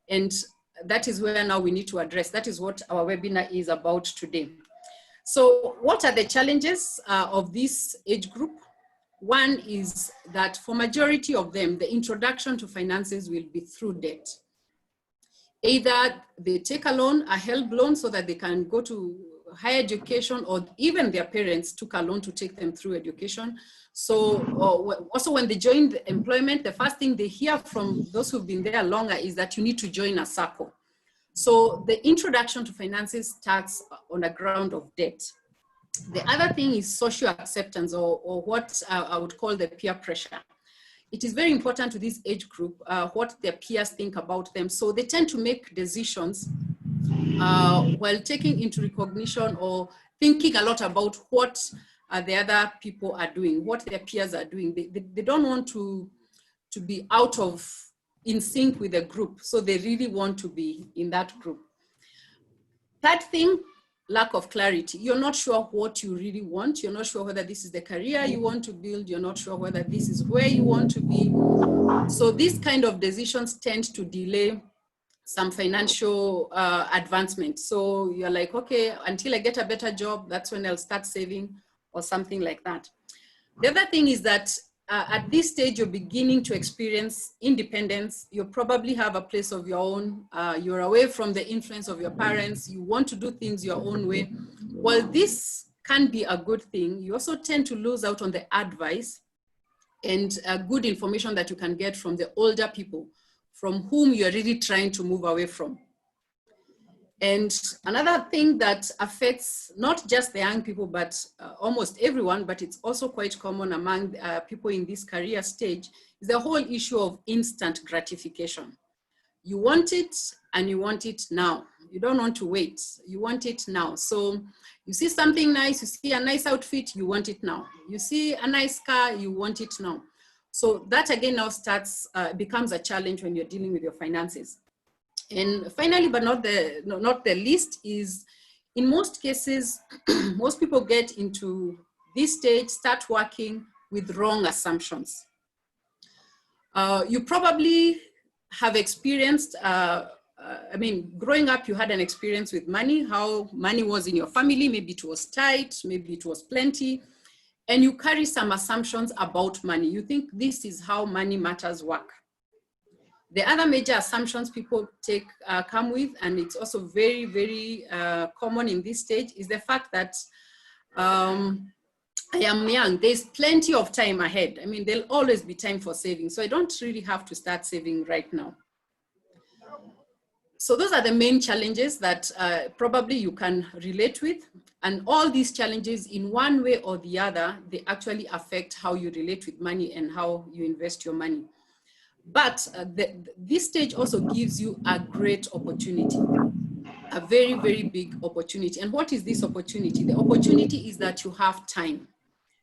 And that is where now we need to address. That is what our webinar is about today. So what are the challenges of this age group? One is that for majority of them, the introduction to finances will be through debt. Either they take a loan, a HELB loan, so that they can go to higher education, or even their parents took a loan to take them through education. So also when they join the employment, the first thing they hear from those who've been there longer is that you need to join a circle. So the introduction to finances starts on the ground of debt. The other thing is social acceptance, or what I would call the peer pressure. It is very important to this age group what their peers think about them. So they tend to make decisions while taking into recognition or thinking a lot about what the other people are doing, what their peers are doing. They don't want to be out of in sync with the group. So they really want to be in that group. Third thing, lack of clarity. You're not sure what you really want. You're not sure whether this is the career you want to build. You're not sure whether this is where you want to be. So these kind of decisions tend to delay some financial advancement. So you're like, okay, until I get a better job, that's when I'll start saving, or something like that. The other thing is that at this stage, you're beginning to experience independence. You probably have a place of your own. You're away from the influence of your parents. You want to do things your own way. While this can be a good thing, you also tend to lose out on the advice and good information that you can get from the older people, from whom you're really trying to move away from. And another thing that affects not just the young people, but almost everyone, but it's also quite common among people in this career stage, is the whole issue of instant gratification. You want it, and you want it now. You don't want to wait. You want it now. So you see something nice, you see a nice outfit, you want it now. You see a nice car, you want it now. So that again now becomes a challenge when you're dealing with your finances. And finally, but not the least, is in most cases, most people get into this stage, start working with wrong assumptions. You probably have experienced, I mean, growing up, you had an experience with money, how money was in your family. Maybe it was tight, maybe it was plenty, and you carry some assumptions about money. You think this is how money matters work. The other major assumptions people come with, and it's also very, very common in this stage, is the fact that I am young. There's plenty of time ahead. I mean, there'll always be time for saving. So I don't really have to start saving right now. So those are the main challenges that probably you can relate with. And all these challenges, in one way or the other, they actually affect how you relate with money and how you invest your money. But this stage also gives you a great opportunity, a very, very big opportunity. And what is this opportunity? The opportunity is that you have time.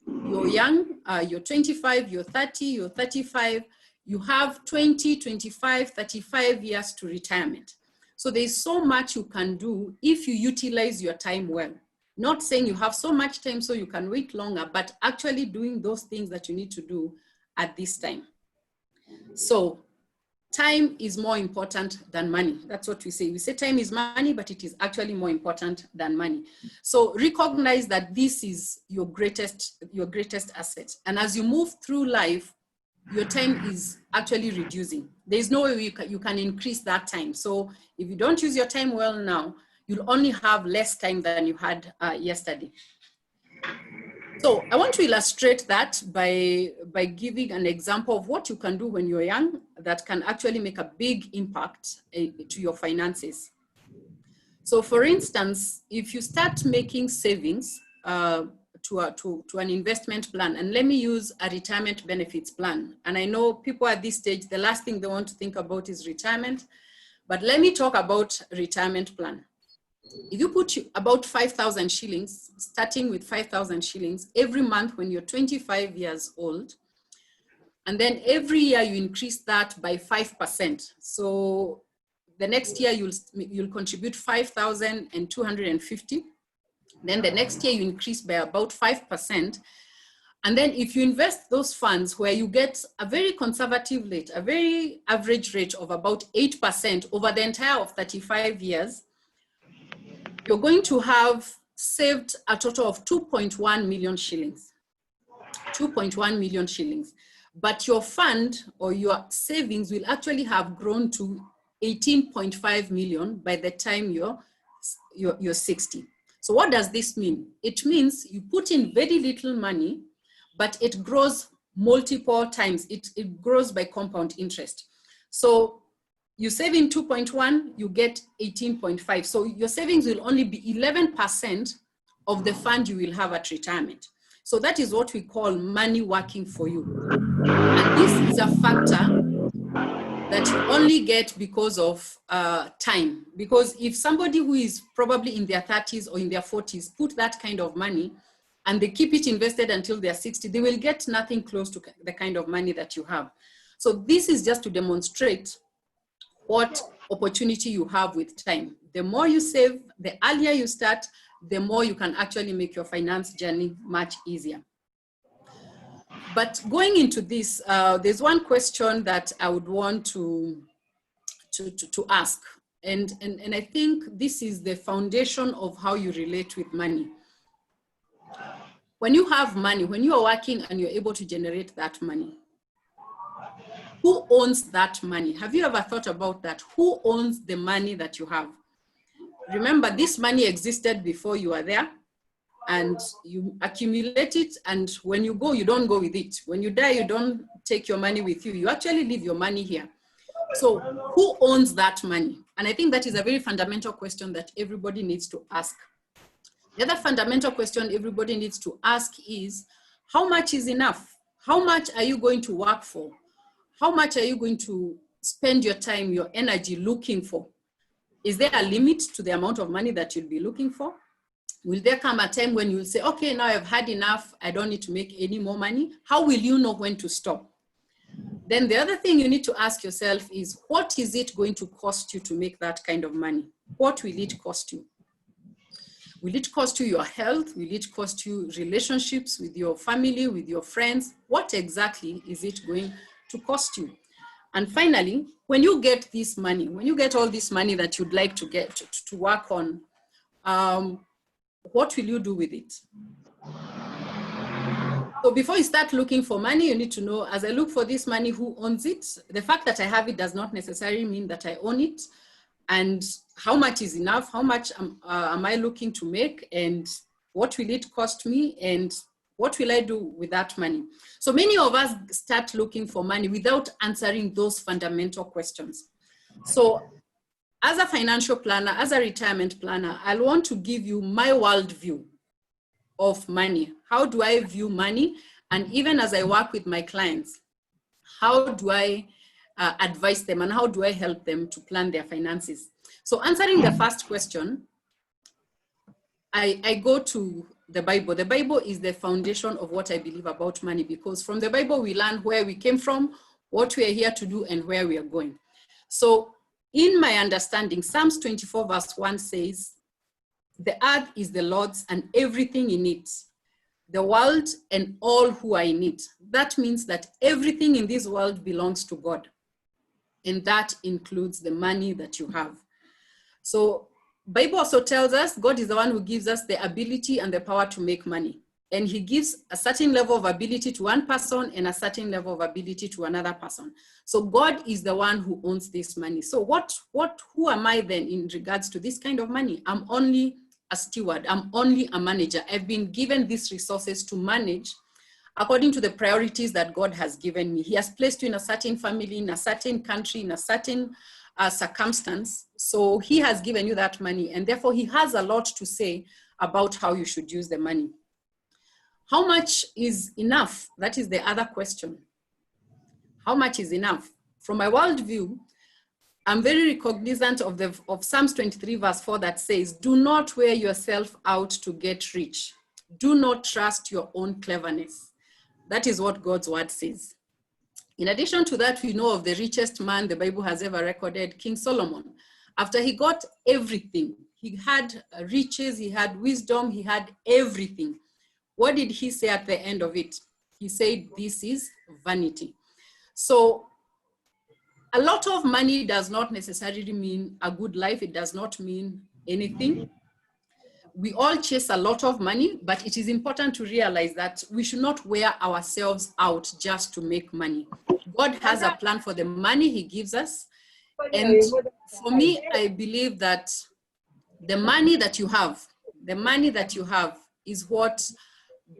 You're young, you're 25, you're 30, you're 35, you have 20, 25, 35 years to retirement. So there's so much you can do if you utilize your time well. Not saying you have so much time so you can wait longer, but actually doing those things that you need to do at this time. So time is more important than money. That's what we say. We say time is money, but it is actually more important than money. So recognize that this is your greatest asset. And as you move through life, your time is actually reducing. There's no way you can increase that time. So if you don't use your time well now, you'll only have less time than you had yesterday. So I want to illustrate that by giving an example of what you can do when you're young that can actually make a big impact to your finances. So for instance, if you start making savings to an investment plan, and let me use a retirement benefits plan. And I know people at this stage, the last thing they want to think about is retirement, but let me talk about retirement plan. If you put about 5,000 shillings, starting with 5,000 shillings every month when you're 25 years old, and then every year you increase that by 5%. So the next year you'll contribute 5,250. Then the next year you increase by about 5%. And then if you invest those funds where you get a very conservative rate, a very average rate of about 8% over the entire of 35 years, you're going to have saved a total of 2.1 million shillings. 2.1 million shillings. But your fund or your savings will actually have grown to 18.5 million by the time you're 60. So what does this mean? It means you put in very little money, but it grows multiple times. It grows by compound interest. So you save in 2.1, you get 18.5. So your savings will only be 11% of the fund you will have at retirement. So that is what we call money working for you. And this is a factor that you only get because of time. Because if somebody who is probably in their 30s or in their 40s put that kind of money and they keep it invested until they're 60, they will get nothing close to the kind of money that you have. So this is just to demonstrate what opportunity you have with time. The more you save, the earlier you start, the more you can actually make your finance journey much easier. But going into this, there's one question that I would want to ask. And I think this is the foundation of how you relate with money. When you have money, when you are working and you're able to generate that money, who owns that money? Have you ever thought about that? Who owns the money that you have? Remember, this money existed before you were there, and you accumulate it, and when you go, you don't go with it. When you die, you don't take your money with you. You actually leave your money here. So who owns that money? And I think that is a very fundamental question that everybody needs to ask. The other fundamental question everybody needs to ask is, how much is enough? How much are you going to work for? How much are you going to spend your time, your energy looking for? Is there a limit to the amount of money that you'll be looking for? Will there come a time when you'll say, okay, now I've had enough, I don't need to make any more money? How will you know when to stop? Then the other thing you need to ask yourself is, what is it going to cost you to make that kind of money? What will it cost you? Will it cost you your health? Will it cost you relationships with your family, with your friends? What exactly is it going to cost you? And finally, when you get this money, when you get all this money that you'd like to get to work on, what will you do with it? So before you start looking for money, you need to know, as I look for this money, who owns it? The fact that I have it does not necessarily mean that I own it. And how much is enough? How much am I looking to make? And what will it cost me? And what will I do with that money? So many of us start looking for money without answering those fundamental questions. So as a financial planner, as a retirement planner, I'll want to give you my worldview of money. How do I view money? And even as I work with my clients, how do I advise them and how do I help them to plan their finances? So answering the first question, I go to the Bible. The Bible is the foundation of what I believe about money, because from the Bible we learn where we came from, what we are here to do, and where we are going. So in my understanding, Psalms 24 verse 1 says, the earth is the Lord's and everything in it, the world and all who are in it. That means that everything in this world belongs to God. And that includes the money that you have. So Bible also tells us God is the one who gives us the ability and the power to make money. And he gives a certain level of ability to one person and a certain level of ability to another person. So God is the one who owns this money. So who am I then in regards to this kind of money? I'm only a steward. I'm only a manager. I've been given these resources to manage according to the priorities that God has given me. He has placed you in a certain family, in a certain country, in a certain circumstance. So he has given you that money, and therefore he has a lot to say about how you should use the money. How much is enough? That is the other question. How much is enough? From my worldview, I'm very cognizant of Psalms 23 verse 4 that says, do not wear yourself out to get rich. Do not trust your own cleverness. That is what God's word says. In addition to that, we know of the richest man the Bible has ever recorded, King Solomon. After he got everything, he had riches, he had wisdom, he had everything. What did he say at the end of it? He said, this is vanity. So a lot of money does not necessarily mean a good life. It does not mean anything. We all chase a lot of money, but it is important to realize that we should not wear ourselves out just to make money. God has a plan for the money he gives us. And for me, I believe that the money that you have is what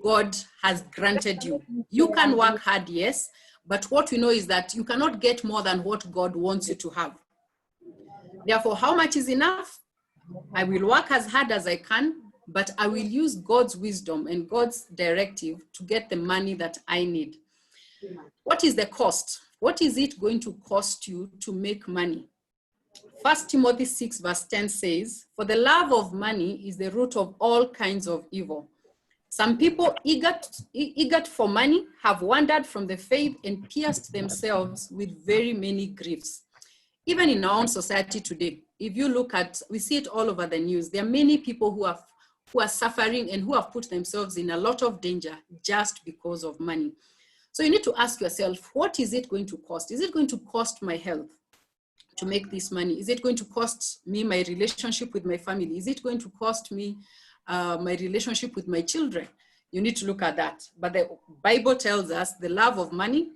God has granted you. You can work hard, yes, but what we know is that you cannot get more than what God wants you to have. Therefore, how much is enough? I will work as hard as I can, but I will use God's wisdom and God's directive to get the money that I need. What is the cost? What is it going to cost you to make money? 1 Timothy 6 verse 10 says, for the love of money is the root of all kinds of evil. Some people eager for money have wandered from the faith and pierced themselves with very many griefs. Even in our own society today, if you look at, we see it all over the news, there are many people who are suffering and who have put themselves in a lot of danger just because of money. So you need to ask yourself, what is it going to cost? Is it going to cost my health to make this money? Is it going to cost me my relationship with my family? Is it going to cost me my relationship with my children? You need to look at that. But the Bible tells us the love of money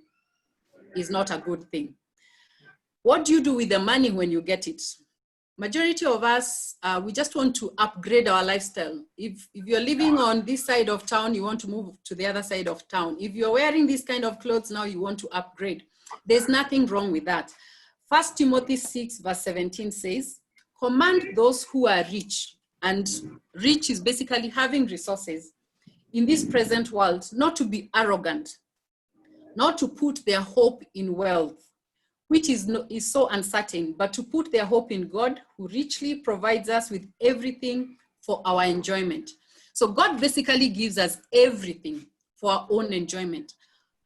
is not a good thing. What do you do with the money when you get it? Majority of us, we just want to upgrade our lifestyle. If you're living on this side of town, you want to move to the other side of town. If you're wearing this kind of clothes now, you want to upgrade. There's nothing wrong with that. 1 Timothy 6 verse 17 says, command those who are rich, and rich is basically having resources in this present world, not to be arrogant, not to put their hope in wealth, which is so uncertain, but to put their hope in God, who richly provides us with everything for our enjoyment. So God basically gives us everything for our own enjoyment.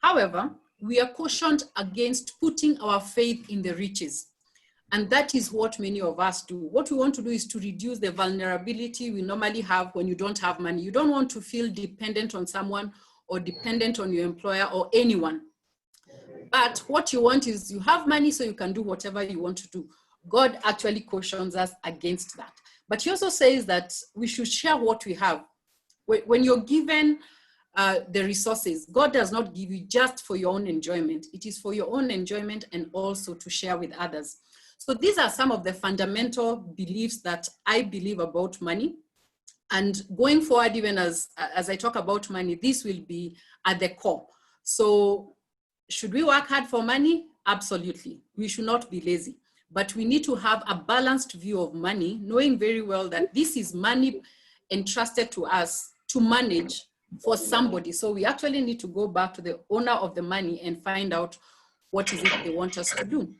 However, we are cautioned against putting our faith in the riches. And that is what many of us do. What we want to do is to reduce the vulnerability we normally have when you don't have money. You don't want to feel dependent on someone or dependent on your employer or anyone. But what you want is you have money so you can do whatever you want to do. God actually cautions us against that. But he also says that we should share what we have. When you're given the resources, God does not give you just for your own enjoyment. It is for your own enjoyment and also to share with others. So these are some of the fundamental beliefs that I believe about money. And going forward, even as I talk about money, this will be at the core. So should we work hard for money? Absolutely. We should not be lazy. But we need to have a balanced view of money, knowing very well that this is money entrusted to us to manage for somebody. So we actually need to go back to the owner of the money and find out what is it they want us to do.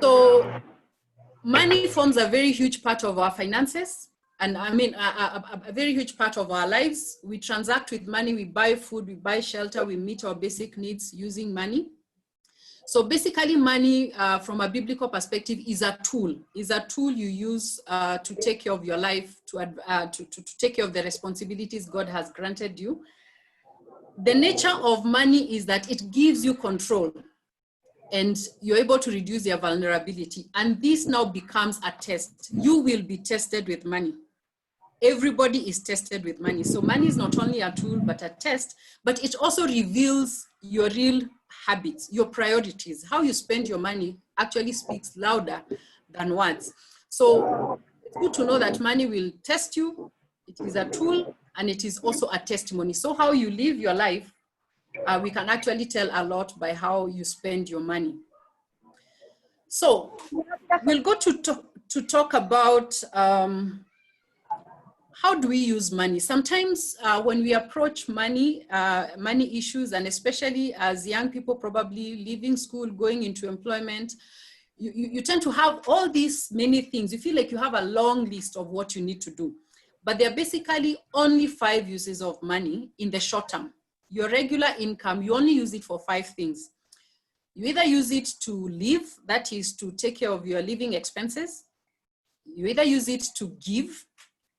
So money forms a very huge part of our finances. And I mean, a very huge part of our lives. We transact with money, we buy food, we buy shelter, we meet our basic needs using money. So basically money from a biblical perspective is a tool you use to take care of your life, to take care of the responsibilities God has granted you. The nature of money is that it gives you control and you're able to reduce your vulnerability. And this now becomes a test. You will be tested with money. Everybody is tested with money. So money is not only a tool, but a test, but it also reveals your real habits, your priorities. How you spend your money actually speaks louder than words. So it's good to know that money will test you. It is a tool and it is also a testimony. So how you live your life, we can actually tell a lot by how you spend your money. So we'll go to talk about how do we use money? Sometimes when we approach money issues, and especially as young people probably leaving school, going into employment, you tend to have all these many things. You feel like you have a long list of what you need to do. But there are basically only 5 uses of money in the short term. Your regular income, you only use it for 5 things. You either use it to live, that is to take care of your living expenses. You either use it to give,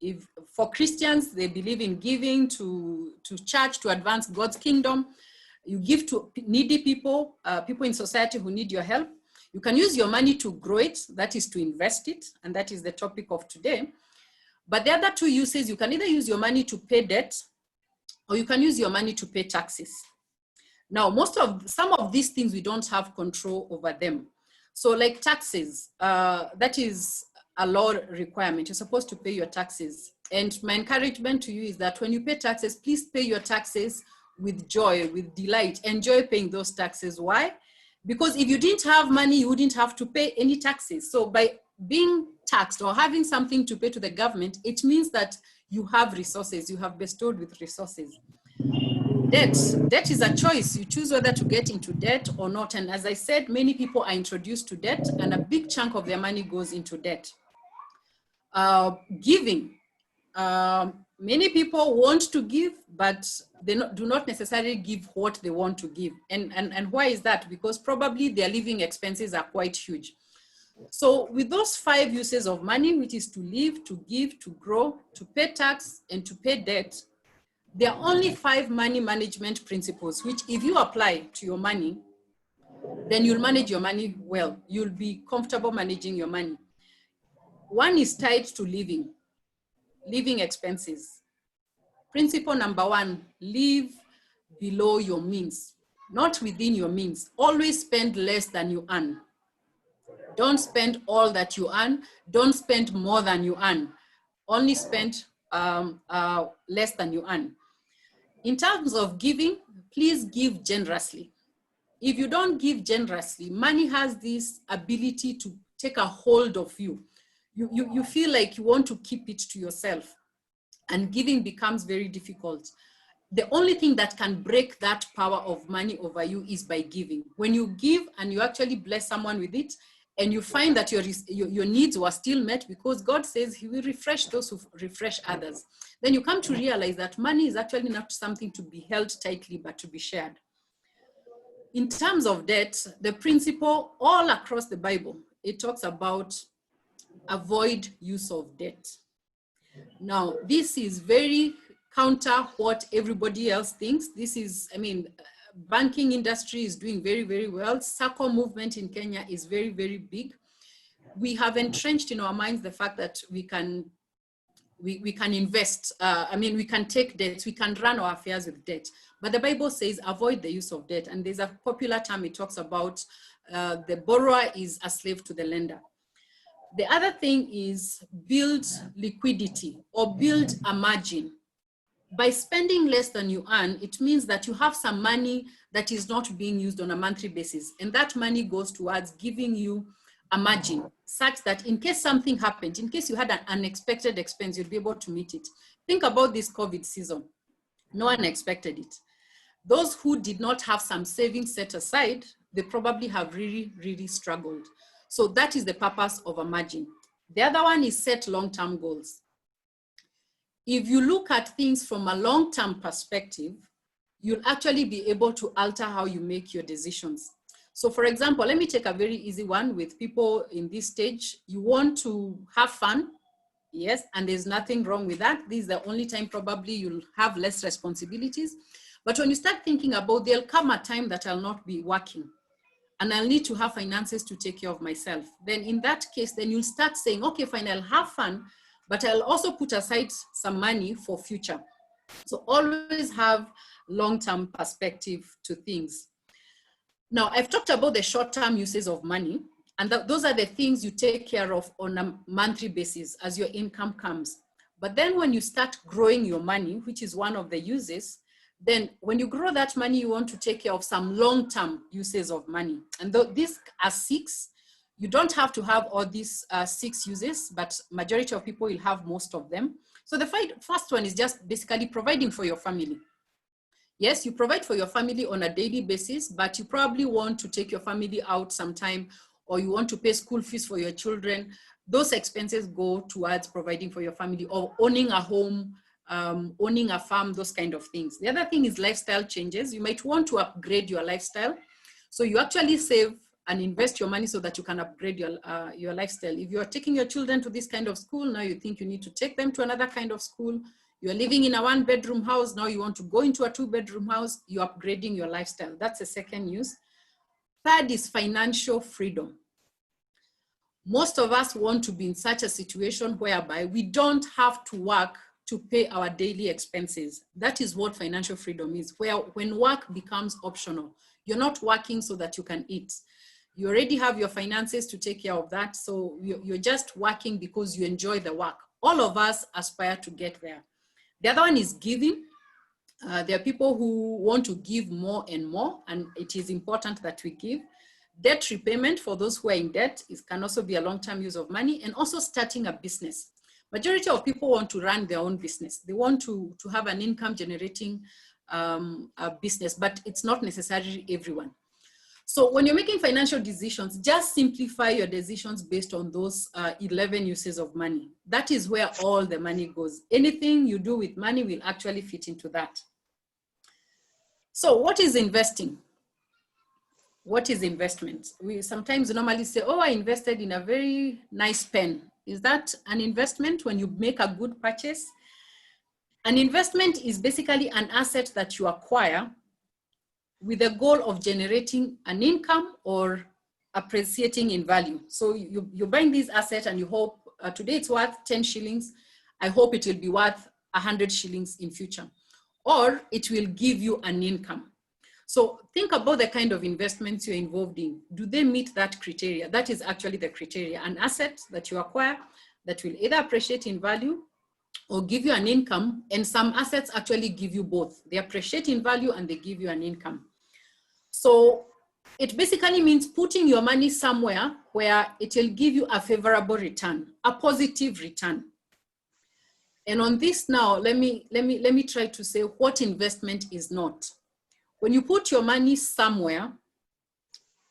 If for Christians, they believe in giving to church to advance God's kingdom. You give to needy people, people in society who need your help. You can use your money to grow it, that is to invest it, and that is the topic of today. But the other two uses, you can either use your money to pay debt, or you can use your money to pay taxes. Now, some of these things, we don't have control over them. So like taxes, that is a law requirement. You're supposed to pay your taxes. And my encouragement to you is that when you pay taxes, please pay your taxes with joy, with delight. Enjoy paying those taxes. Why? Because if you didn't have money, you wouldn't have to pay any taxes. So by being taxed or having something to pay to the government, it means that you have resources, you have bestowed with resources. Debt is a choice. You choose whether to get into debt or not. And as I said, many people are introduced to debt, and a big chunk of their money goes into debt. Giving. Many people want to give, but they do not necessarily give what they want to give. And why is that? Because probably their living expenses are quite huge. So with those 5 uses of money, which is to live, to give, to grow, to pay tax, and to pay debt, there are only 5 money management principles, which if you apply to your money, then you'll manage your money well. You'll be comfortable managing your money. One is tied to living expenses. Principle number 1, live below your means, not within your means. Always spend less than you earn. Don't spend all that you earn. Don't spend more than you earn. Only spend less than you earn. In terms of giving, please give generously. If you don't give generously, money has this ability to take a hold of you. You feel like you want to keep it to yourself, and giving becomes very difficult. The only thing that can break that power of money over you is by giving. When you give and you actually bless someone with it, and you find that your needs were still met, because God says he will refresh those who refresh others, then you come to realize that money is actually not something to be held tightly, but to be shared. In terms of debt, the principle all across the Bible, it talks about avoid use of debt. Now, this is very counter what everybody else thinks. This is, banking industry is doing very, very well. Circle movement in Kenya is very, very big. We have entrenched in our minds the fact that we can invest. We can take debts, we can run our affairs with debt. But the Bible says avoid the use of debt. And there's a popular term it talks about, the borrower is a slave to the lender. The other thing is build liquidity or build a margin. By spending less than you earn, it means that you have some money that is not being used on a monthly basis. And that money goes towards giving you a margin such that in case something happened, in case you had an unexpected expense, you'll be able to meet it. Think about this COVID season. No one expected it. Those who did not have some savings set aside, they probably have really, really struggled. So that is the purpose of a margin. The other one is set long-term goals. If you look at things from a long-term perspective, you'll actually be able to alter how you make your decisions. So for example, let me take a very easy one with people in this stage. You want to have fun, yes, and there's nothing wrong with that. This is the only time probably you'll have less responsibilities. But when you start thinking about there'll come a time that I'll not be working and I'll need to have finances to take care of myself, then in that case, then you'll start saying, okay, fine, I'll have fun, but I'll also put aside some money for future. So always have long-term perspective to things. Now, I've talked about the short-term uses of money, and those are the things you take care of on a monthly basis as your income comes. But then when you start growing your money, which is one of the uses, then when you grow that money, you want to take care of some long-term uses of money. And these are 6. You don't have to have all these 6 uses, but majority of people will have most of them. So the first one is just basically providing for your family. Yes, you provide for your family on a daily basis, but you probably want to take your family out sometime, or you want to pay school fees for your children. Those expenses go towards providing for your family, or owning a home, owning a farm, those kind of things. The other thing is lifestyle changes. You might want to upgrade your lifestyle. So you actually save and invest your money so that you can upgrade your lifestyle. If you're taking your children to this kind of school, now you think you need to take them to another kind of school. You're living in a 1-bedroom house, now you want to go into a 2-bedroom house, you're upgrading your lifestyle. That's the second use. Third is financial freedom. Most of us want to be in such a situation whereby we don't have to work to pay our daily expenses. That is what financial freedom is, where when work becomes optional, you're not working so that you can eat. You already have your finances to take care of that. So you're just working because you enjoy the work. All of us aspire to get there. The other one is giving. There are people who want to give more and more, and it is important that we give. Debt repayment for those who are in debt can also be a long-term use of money, and also starting a business. Majority of people want to run their own business. They want to have an income generating business, but it's not necessarily everyone. So when you're making financial decisions, just simplify your decisions based on those 11 uses of money. That is where all the money goes. Anything you do with money will actually fit into that. So what is investing? What is investment? We sometimes normally say, oh, I invested in a very nice pen. Is that an investment when you make a good purchase? An investment is basically an asset that you acquire with the goal of generating an income or appreciating in value. So you're buying this asset and you hope today it's worth 10 shillings. I hope it will be worth 100 shillings in future, or it will give you an income. So think about the kind of investments you're involved in. Do they meet that criteria? That is actually the criteria. An asset that you acquire that will either appreciate in value or give you an income, and some assets actually give you both. They appreciate in value and they give you an income. So it basically means putting your money somewhere where it will give you a favorable return, a positive return. And on this now, let me try to say what investment is not. When you put your money somewhere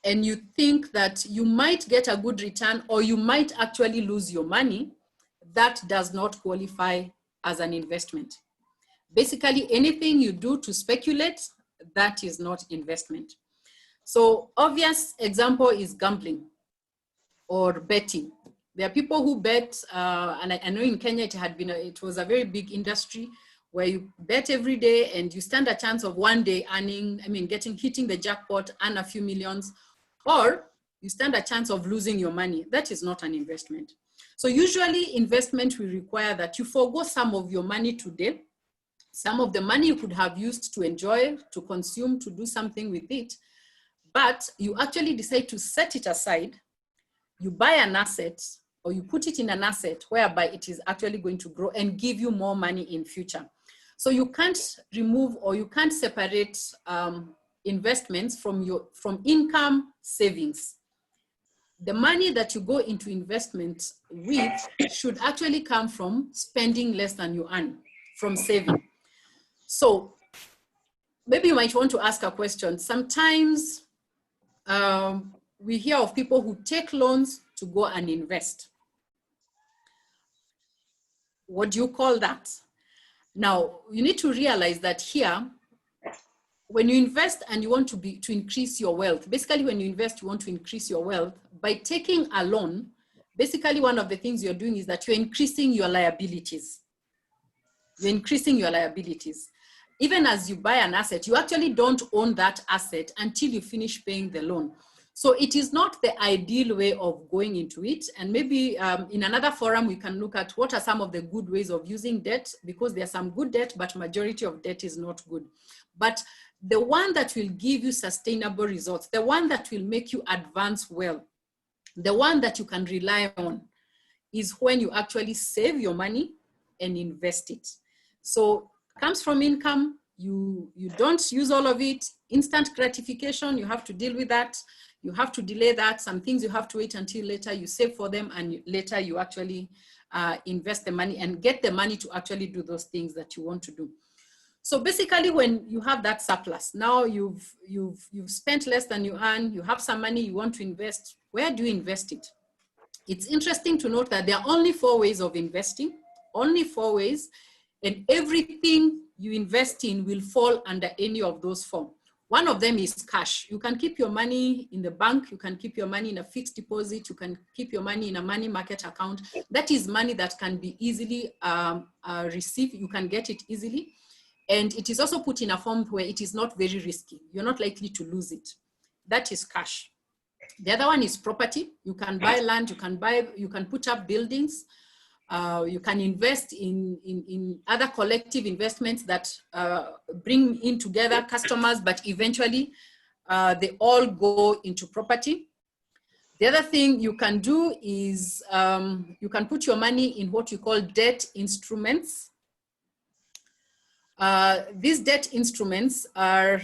and you think that you might get a good return or you might actually lose your money, that does not qualify as an investment. Basically, anything you do to speculate, that is not investment. So obvious example is gambling or betting. There are people who bet, and I know in Kenya it was a very big industry where you bet every day and you stand a chance of one day hitting the jackpot and a few millions, or you stand a chance of losing your money. That is not an investment. So usually investment will require that you forego some of your money today. Some of the money you could have used to enjoy, to consume, to do something with it, but you actually decide to set it aside. You buy an asset or you put it in an asset whereby it is actually going to grow and give you more money in future. So you can't remove or you can't separate investments from income savings. The money that you go into investment with should actually come from spending less than you earn, from saving. So maybe you might want to ask a question. Sometimes we hear of people who take loans to go and invest. What do you call that? Now, you need to realize that here, when you invest and you want to increase your wealth, basically when you invest, you want to increase your wealth. By taking a loan, basically one of the things you're doing is that you're increasing your liabilities. You're increasing your liabilities. Even as you buy an asset, you actually don't own that asset until you finish paying the loan. So it is not the ideal way of going into it. And maybe in another forum, we can look at what are some of the good ways of using debt, because there's some good debt, but majority of debt is not good. But the one that will give you sustainable results, the one that will make you advance well, the one that you can rely on is when you actually save your money and invest it. So it comes from income. You don't use all of it. Instant gratification, you have to deal with that. You have to delay that. Some things you have to wait until later. You save for them and later you actually invest the money and get the money to actually do those things that you want to do. So basically when you have that surplus, now you've spent less than you earn, you have some money you want to invest. Where do you invest it? It's interesting to note that there are only 4 ways of investing, only 4 ways, and everything you invest in will fall under any of those 4. One of them is cash. You can keep your money in the bank. You can keep your money in a fixed deposit. You can keep your money in a money market account. That is money that can be easily received. You can get it easily. And it is also put in a form where it is not very risky. You're not likely to lose it. That is cash. The other one is property. You can buy land, you can put up buildings. You can invest in other collective investments that bring in together customers, but eventually they all go into property. The other thing you can do is you can put your money in what you call debt instruments. These debt instruments are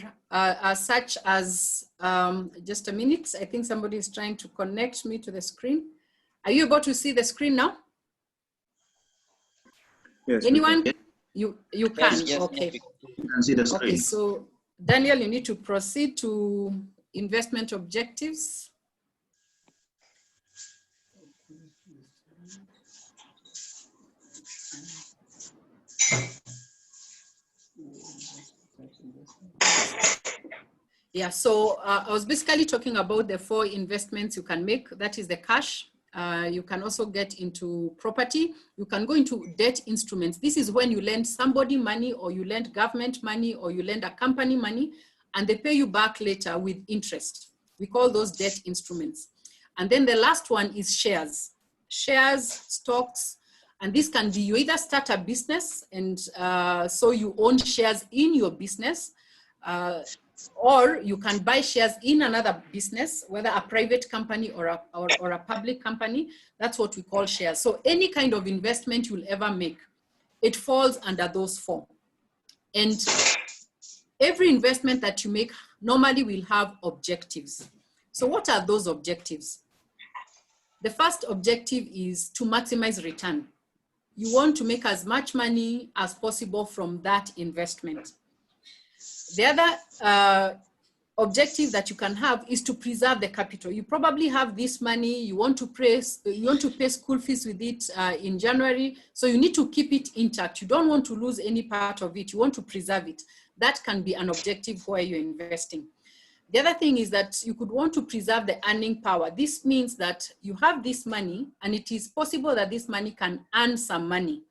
such as, just a minute, I think somebody is trying to connect me to the screen. Are you able to see the screen now? Yes. Anyone? You can, yes, okay. You can see the screen. Okay, so Daniel, you need to proceed to investment objectives. Yeah, so I was basically talking about the 4 investments you can make. That is the cash. You can also get into property. You can go into debt instruments. This is when you lend somebody money, or you lend government money, or you lend a company money, and they pay you back later with interest. We call those debt instruments. And then the last one is shares. Shares, stocks, and this can be, you either start a business, and so you own shares in your business, or you can buy shares in another business, whether a private company or a public company. That's what we call shares. So any kind of investment you'll ever make, it falls under those 4. And every investment that you make normally will have objectives. So what are those objectives? The first objective is to maximize return. You want to make as much money as possible from that investment. The other objective that you can have is to preserve the capital. You probably have this money, you want to pay school fees with it in January, so you need to keep it intact. You don't want to lose any part of it. You want to preserve it. That can be an objective where you're investing. The other thing is that you could want to preserve the earning power. This means that you have this money, and it is possible that this money can earn some money.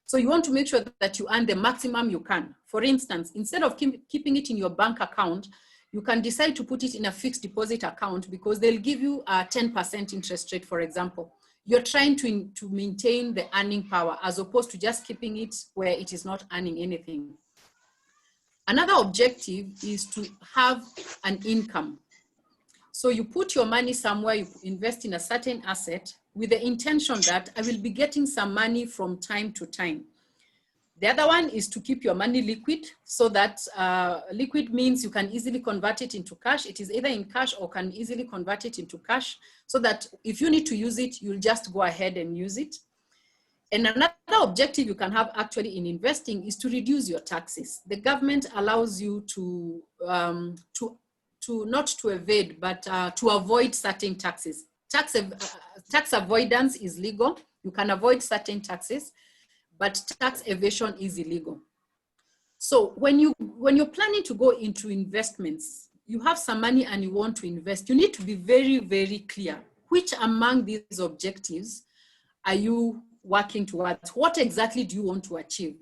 So you want to make sure that you earn the maximum you can. For instance, instead of keeping it in your bank account, you can decide to put it in a fixed deposit account, because they'll give you a 10% interest rate, for example. You're trying to maintain the earning power, as opposed to just keeping it where it is not earning anything. Another objective is to have an income. So you put your money somewhere, you invest in a certain asset with the intention that I will be getting some money from time to time. The other one is to keep your money liquid, so that liquid means you can easily convert it into cash. It is either in cash or can easily convert it into cash, so that if you need to use it, you'll just go ahead and use it. And another objective you can have actually in investing is to reduce your taxes. The government allows you to not to evade, but to avoid certain taxes. Tax avoidance is legal. You can avoid certain taxes, but tax evasion is illegal. So when you're planning to go into investments, you have some money and you want to invest, you need to be very, very clear. Which among these objectives are you working towards? What exactly do you want to achieve?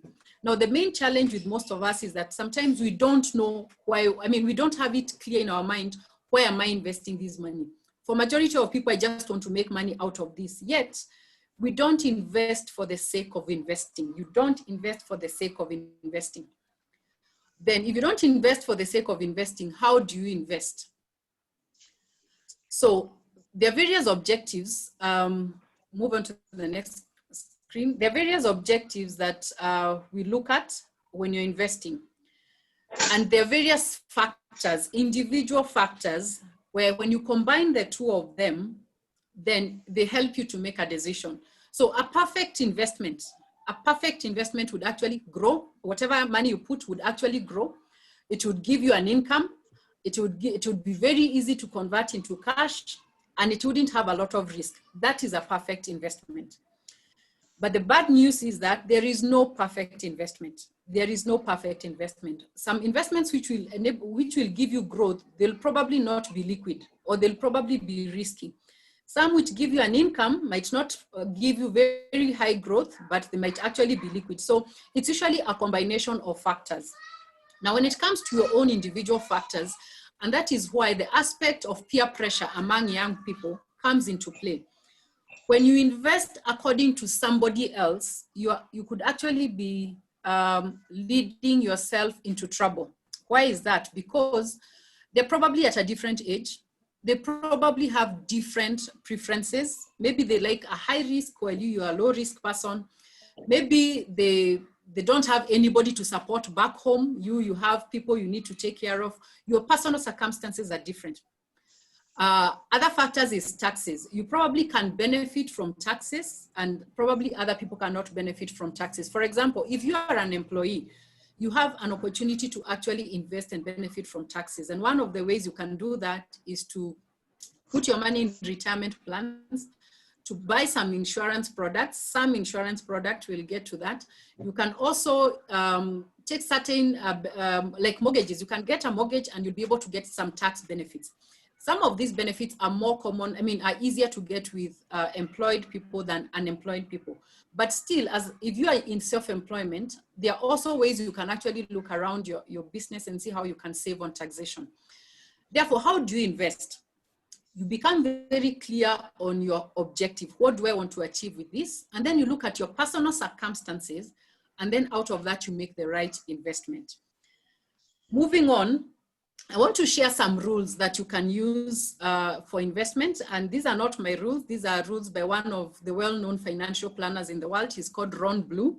Now, the main challenge with most of us is that sometimes we don't know why, we don't have it clear in our mind, where am I investing this money? For majority of people, I just want to make money out of this. Yet, we don't invest for the sake of investing. You don't invest for the sake of investing. Then if you don't invest for the sake of investing, how do you invest? So there are various objectives. Move on to the next screen. There are various objectives that we look at when you're investing. And there are various factors, individual factors, where when you combine the 2 of them, then they help you to make a decision. So a perfect investment would actually grow. Whatever money you put would actually grow. It would give you an income. It would be very easy to convert into cash, and it wouldn't have a lot of risk. That is a perfect investment. But the bad news is that there is no perfect investment. there is no perfect investment. Some investments which will give you growth, they'll probably not be liquid, or they'll probably be risky. Some which give you an income might not give you very high growth, but they might actually be liquid. So it's usually a combination of factors. Now, when it comes to your own individual factors, and that is why the aspect of peer pressure among young people comes into play. When you invest according to somebody else, you could actually be leading yourself into trouble. Why is that? Because they're probably at a different age. They probably have different preferences. Maybe they like a high risk while you are a low risk person. Maybe they don't have anybody to support back home. You have people you need to take care of. Your personal circumstances are different. Other factors is taxes. You probably can benefit from taxes, and probably other people cannot benefit from taxes. For example, if you are an employee, you have an opportunity to actually invest and benefit from taxes. And one of the ways you can do that is to put your money in retirement plans, to buy some insurance products. Some insurance product, we'll get to that. You can also take certain, like mortgages. You can get a mortgage and you'll be able to get some tax benefits. Some of these benefits are more common, are easier to get with employed people than unemployed people. But still, if you are in self-employment, there are also ways you can actually look around your business and see how you can save on taxation. Therefore, how do you invest? You become very clear on your objective. What do I want to achieve with this? And then you look at your personal circumstances, and then out of that, you make the right investment. Moving on, I want to share some rules that you can use for investment. And these are not my rules. These are rules by one of the well-known financial planners in the world. He's called Ron Blue.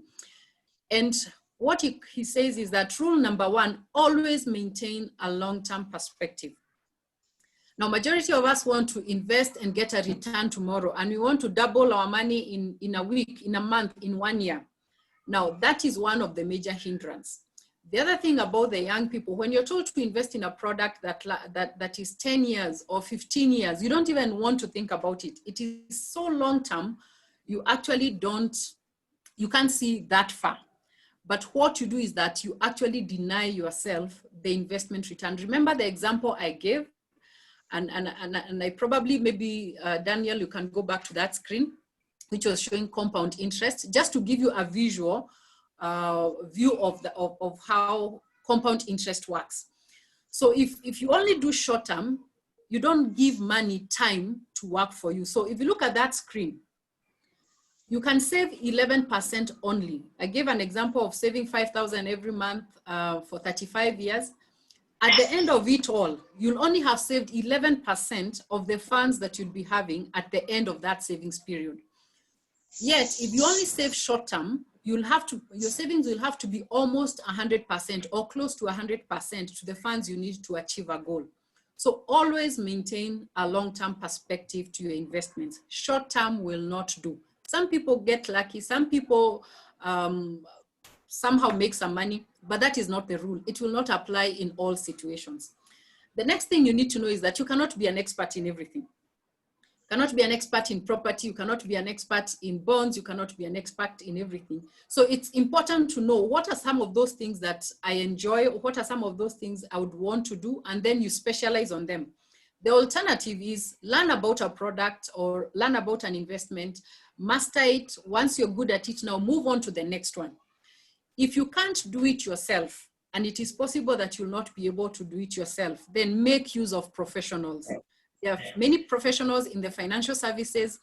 And what he says is that rule number one, always maintain a long-term perspective. Now, majority of us want to invest and get a return tomorrow, and we want to double our money in a week, in a month, in 1 year. Now, that is one of the major hindrances. The other thing about the young people, when you're told to invest in a product that is 10 years or 15 years, you don't even want to think about it. It is so long-term, you actually you can't see that far. But what you do is that you actually deny yourself the investment return. Remember the example I gave? And I probably, maybe Daniel, you can go back to that screen, which was showing compound interest, just to give you a visual view of how compound interest works. So if you only do short term, you don't give money time to work for you. So if you look at that screen, you can save 11% only. I gave an example of saving 5,000 every month for 35 years. At the end of it all, you'll only have saved 11% of the funds that you'll be having at the end of that savings period. Yet, if you only save short term, your savings will have to be almost 100% or close to 100% to the funds you need to achieve a goal. So always maintain a long-term perspective to your investments. Short-term will not do. Some people get lucky, some people somehow make some money, but that is not the rule. It will not apply in all situations. The next thing you need to know is that you cannot be an expert in everything. You cannot be an expert in property, you cannot be an expert in bonds, you cannot be an expert in everything. So it's important to know what are some of those things that I enjoy, or what are some of those things I would want to do, and then you specialize on them. The alternative is learn about a product or learn about an investment, master it. Once you're good at it, now move on to the next one. If you can't do it yourself, and it is possible that you'll not be able to do it yourself, then make use of professionals. There are many professionals in the financial services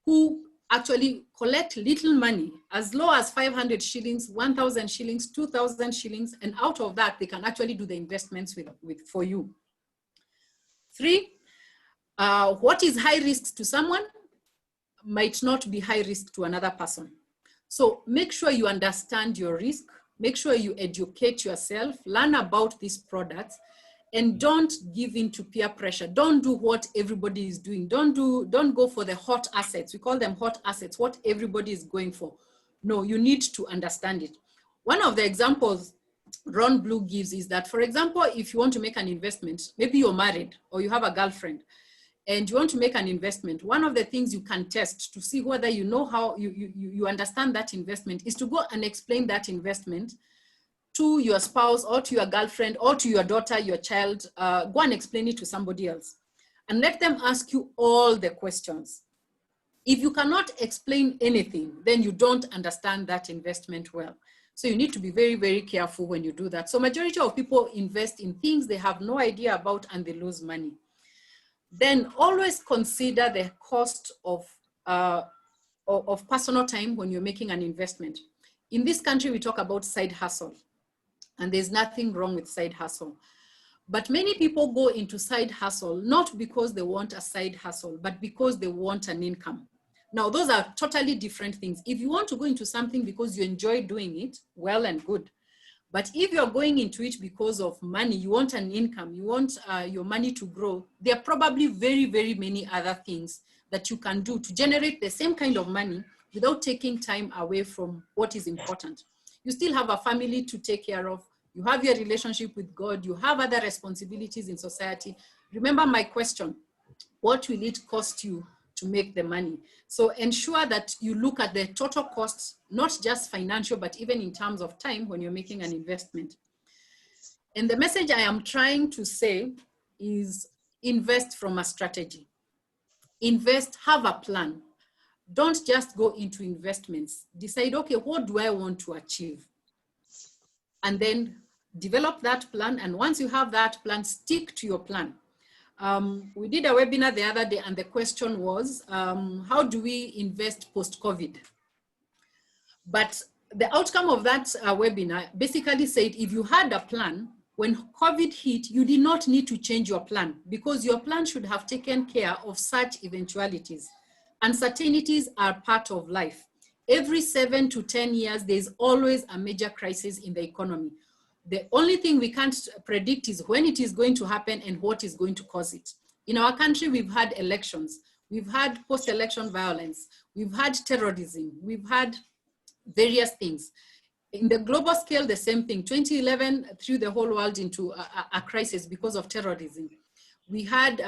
who actually collect little money, as low as 500 shillings, 1,000 shillings, 2,000 shillings, and out of that, they can actually do the investments for you. 3, what is high risk to someone might not be high risk to another person. So make sure you understand your risk, make sure you educate yourself, learn about these products, and don't give in to peer pressure. Don't do what everybody is doing. Don't go for the hot assets. We call them hot assets, what everybody is going for. No, you need to understand it. One of the examples Ron Blue gives is that, for example, if you want to make an investment, maybe you're married or you have a girlfriend and you want to make an investment, one of the things you can test to see whether you know how you understand that investment is to go and explain that investment to your spouse or to your girlfriend or to your daughter, your child, go and explain it to somebody else and let them ask you all the questions. If you cannot explain anything, then you don't understand that investment well. So you need to be very, very careful when you do that. So majority of people invest in things they have no idea about and they lose money. Then always consider the cost of personal time when you're making an investment. In this country, we talk about side hustle, and there's nothing wrong with side hustle. But many people go into side hustle, not because they want a side hustle, but because they want an income. Now, those are totally different things. If you want to go into something because you enjoy doing it, well and good. But if you're going into it because of money, you want an income, you want your money to grow, there are probably very, very many other things that you can do to generate the same kind of money without taking time away from what is important. You still have a family to take care of. You have your relationship with God. You have other responsibilities in society. Remember my question, what will it cost you to make the money? So ensure that you look at the total costs, not just financial, but even in terms of time when you're making an investment. And the message I am trying to say is invest from a strategy. Invest, have a plan. Don't just go into investments. Decide, okay, what do I want to achieve? And then develop that plan. And once you have that plan, stick to your plan. We did a webinar the other day and the question was, how do we invest post-COVID? But the outcome of that webinar basically said, if you had a plan, when COVID hit, you did not need to change your plan because your plan should have taken care of such eventualities. Uncertainties are part of life. Every 7 to 10 years, there's always a major crisis in the economy. The only thing we can't predict is when it is going to happen and what is going to cause it. In our country, we've had elections. We've had post-election violence. We've had terrorism. We've had various things. In the global scale, the same thing. 2011 threw the whole world into a crisis because of terrorism. We had,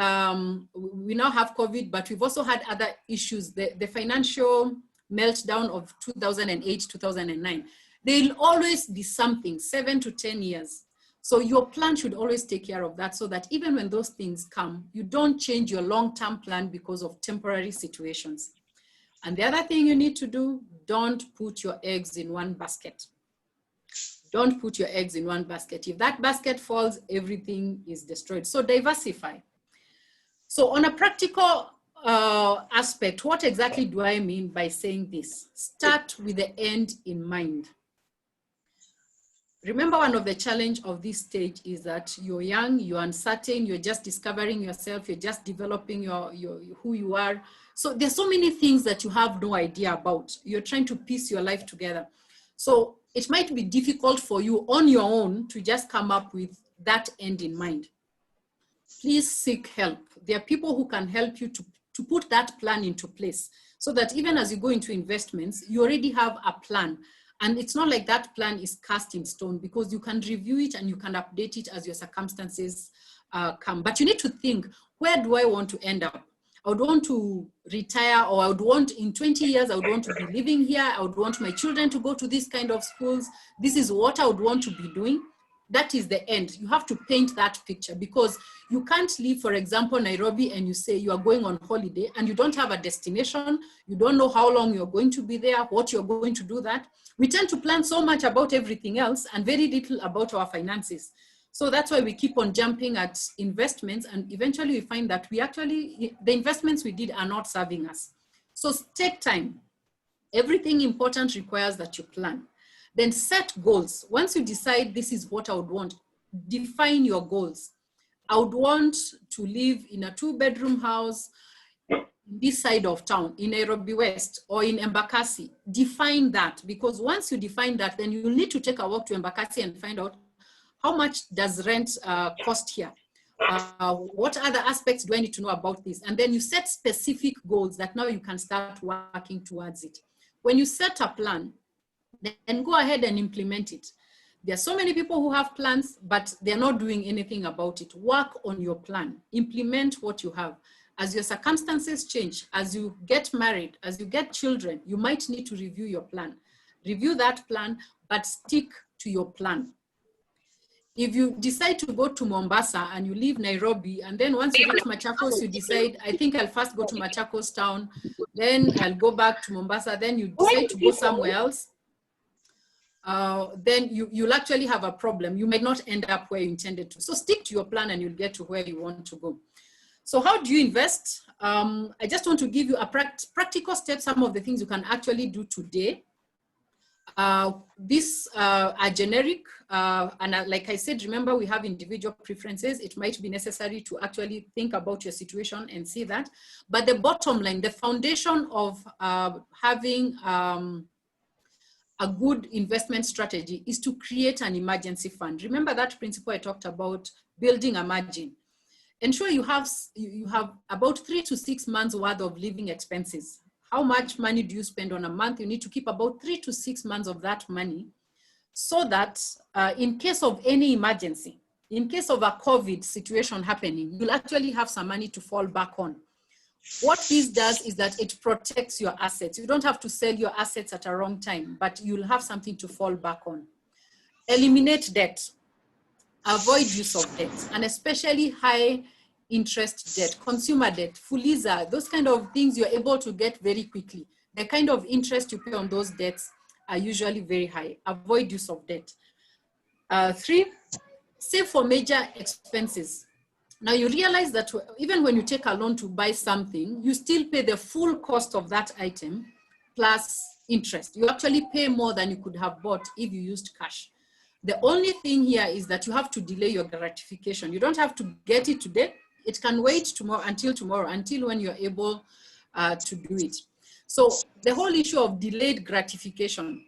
we now have COVID, but we've also had other issues. The financial meltdown of 2008, 2009. There'll always be something, 7 to 10 years. So your plan should always take care of that so that even when those things come, you don't change your long-term plan because of temporary situations. And the other thing you need to do, don't put your eggs in one basket. Don't put your eggs in one basket. If that basket falls, everything is destroyed. So diversify. So on a practical aspect, what exactly do I mean by saying this? Start with the end in mind. Remember, one of the challenge of this stage is that you're young, you're uncertain, you're just discovering yourself, you're just developing who you are. So there's so many things that you have no idea about. You're trying to piece your life together. So it might be difficult for you on your own to just come up with that end in mind. Please seek help. There are people who can help you to put that plan into place so that even as you go into investments, you already have a plan. And it's not like that plan is cast in stone because you can review it and you can update it as your circumstances come. But you need to think, where do I want to end up? I would want to retire, or I would want in 20 years, I would want to be living here. I would want my children to go to this kind of schools. This is what I would want to be doing. That is the end. You have to paint that picture because you can't leave, for example, Nairobi and you say you are going on holiday and you don't have a destination. You don't know how long you're going to be there, what you're going to do that. We tend to plan so much about everything else and very little about our finances. So that's why we keep on jumping at investments and eventually we find that the investments we did are not serving us. So take time. Everything important requires that you plan. Then set goals. Once you decide this is what I would want, define your goals. I would want to live in a 2-bedroom house this side of town, in Nairobi West or in Embakasi. Define that, because once you define that, then you need to take a walk to Embakasi and find out how much does rent cost here? What other aspects do I need to know about this? And then you set specific goals that now you can start working towards it. When you set a plan, then go ahead and implement it. There are so many people who have plans, but they're not doing anything about it. Work on your plan. Implement what you have. As your circumstances change, as you get married, as you get children, you might need to review your plan. Review that plan, but stick to your plan. if you decide to go to Mombasa and you leave Nairobi, and then once you reach Machakos, you decide, I think I'll first go to Machakos town, then I'll go back to Mombasa, then you decide to go somewhere else, then you'll actually have a problem. You might not end up where you intended to. So stick to your plan and you'll get to where you want to go. So how do you invest? I just want to give you a practical step, some of the things you can actually do today. These are generic, and like I said, remember we have individual preferences. It might be necessary to actually think about your situation and see that. But the bottom line, the foundation of having a good investment strategy is to create an emergency fund. Remember that principle I talked about, building a margin. Ensure you have about 3 to 6 months worth of living expenses. How much money do you spend on a month? You need to keep about 3 to 6 months of that money, so that in case of any emergency, in case of a COVID situation happening, you'll actually have some money to fall back on. What this does is that it protects your assets. You don't have to sell your assets at a wrong time, but you'll have something to fall back on. Eliminate debt. Avoid use of debt, and especially high interest debt, consumer debt, Fuliza, those kind of things you're able to get very quickly. The kind of interest you pay on those debts are usually very high. Avoid use of debt. 3, save for major expenses. Now you realize that even when you take a loan to buy something, you still pay the full cost of that item plus interest. You actually pay more than you could have bought if you used cash. The only thing here is that you have to delay your gratification. You don't have to get it today. It can wait tomorrow, until when you're able to do it. So the whole issue of delayed gratification,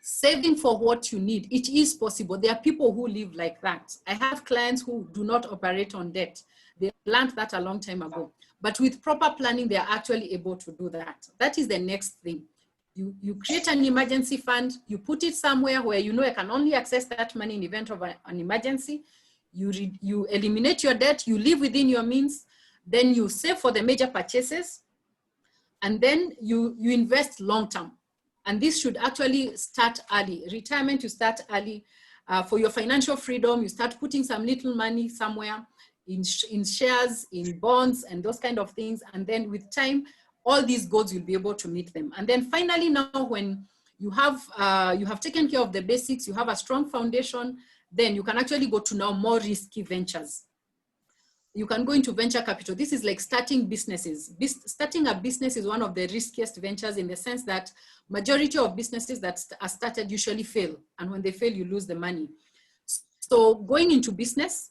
saving for what you need, it is possible. There are people who live like that. I have clients who do not operate on debt. They learned that a long time ago. But with proper planning, they are actually able to do that. That is the next thing. You create an emergency fund, you put it somewhere where you know you can only access that money in the event of an emergency. You eliminate your debt, you live within your means, then you save for the major purchases, and then you invest long-term. And this should actually start early. Retirement, you start early. For your financial freedom, you start putting some little money somewhere in shares, in bonds, and those kind of things. And then with time, all these goals, you'll be able to meet them. And then finally, now when you have taken care of the basics, you have a strong foundation, then you can actually go to now more risky ventures. You can go into venture capital. This is like starting businesses. Starting a business is one of the riskiest ventures, in the sense that majority of businesses that are started usually fail. And when they fail, you lose the money. So going into business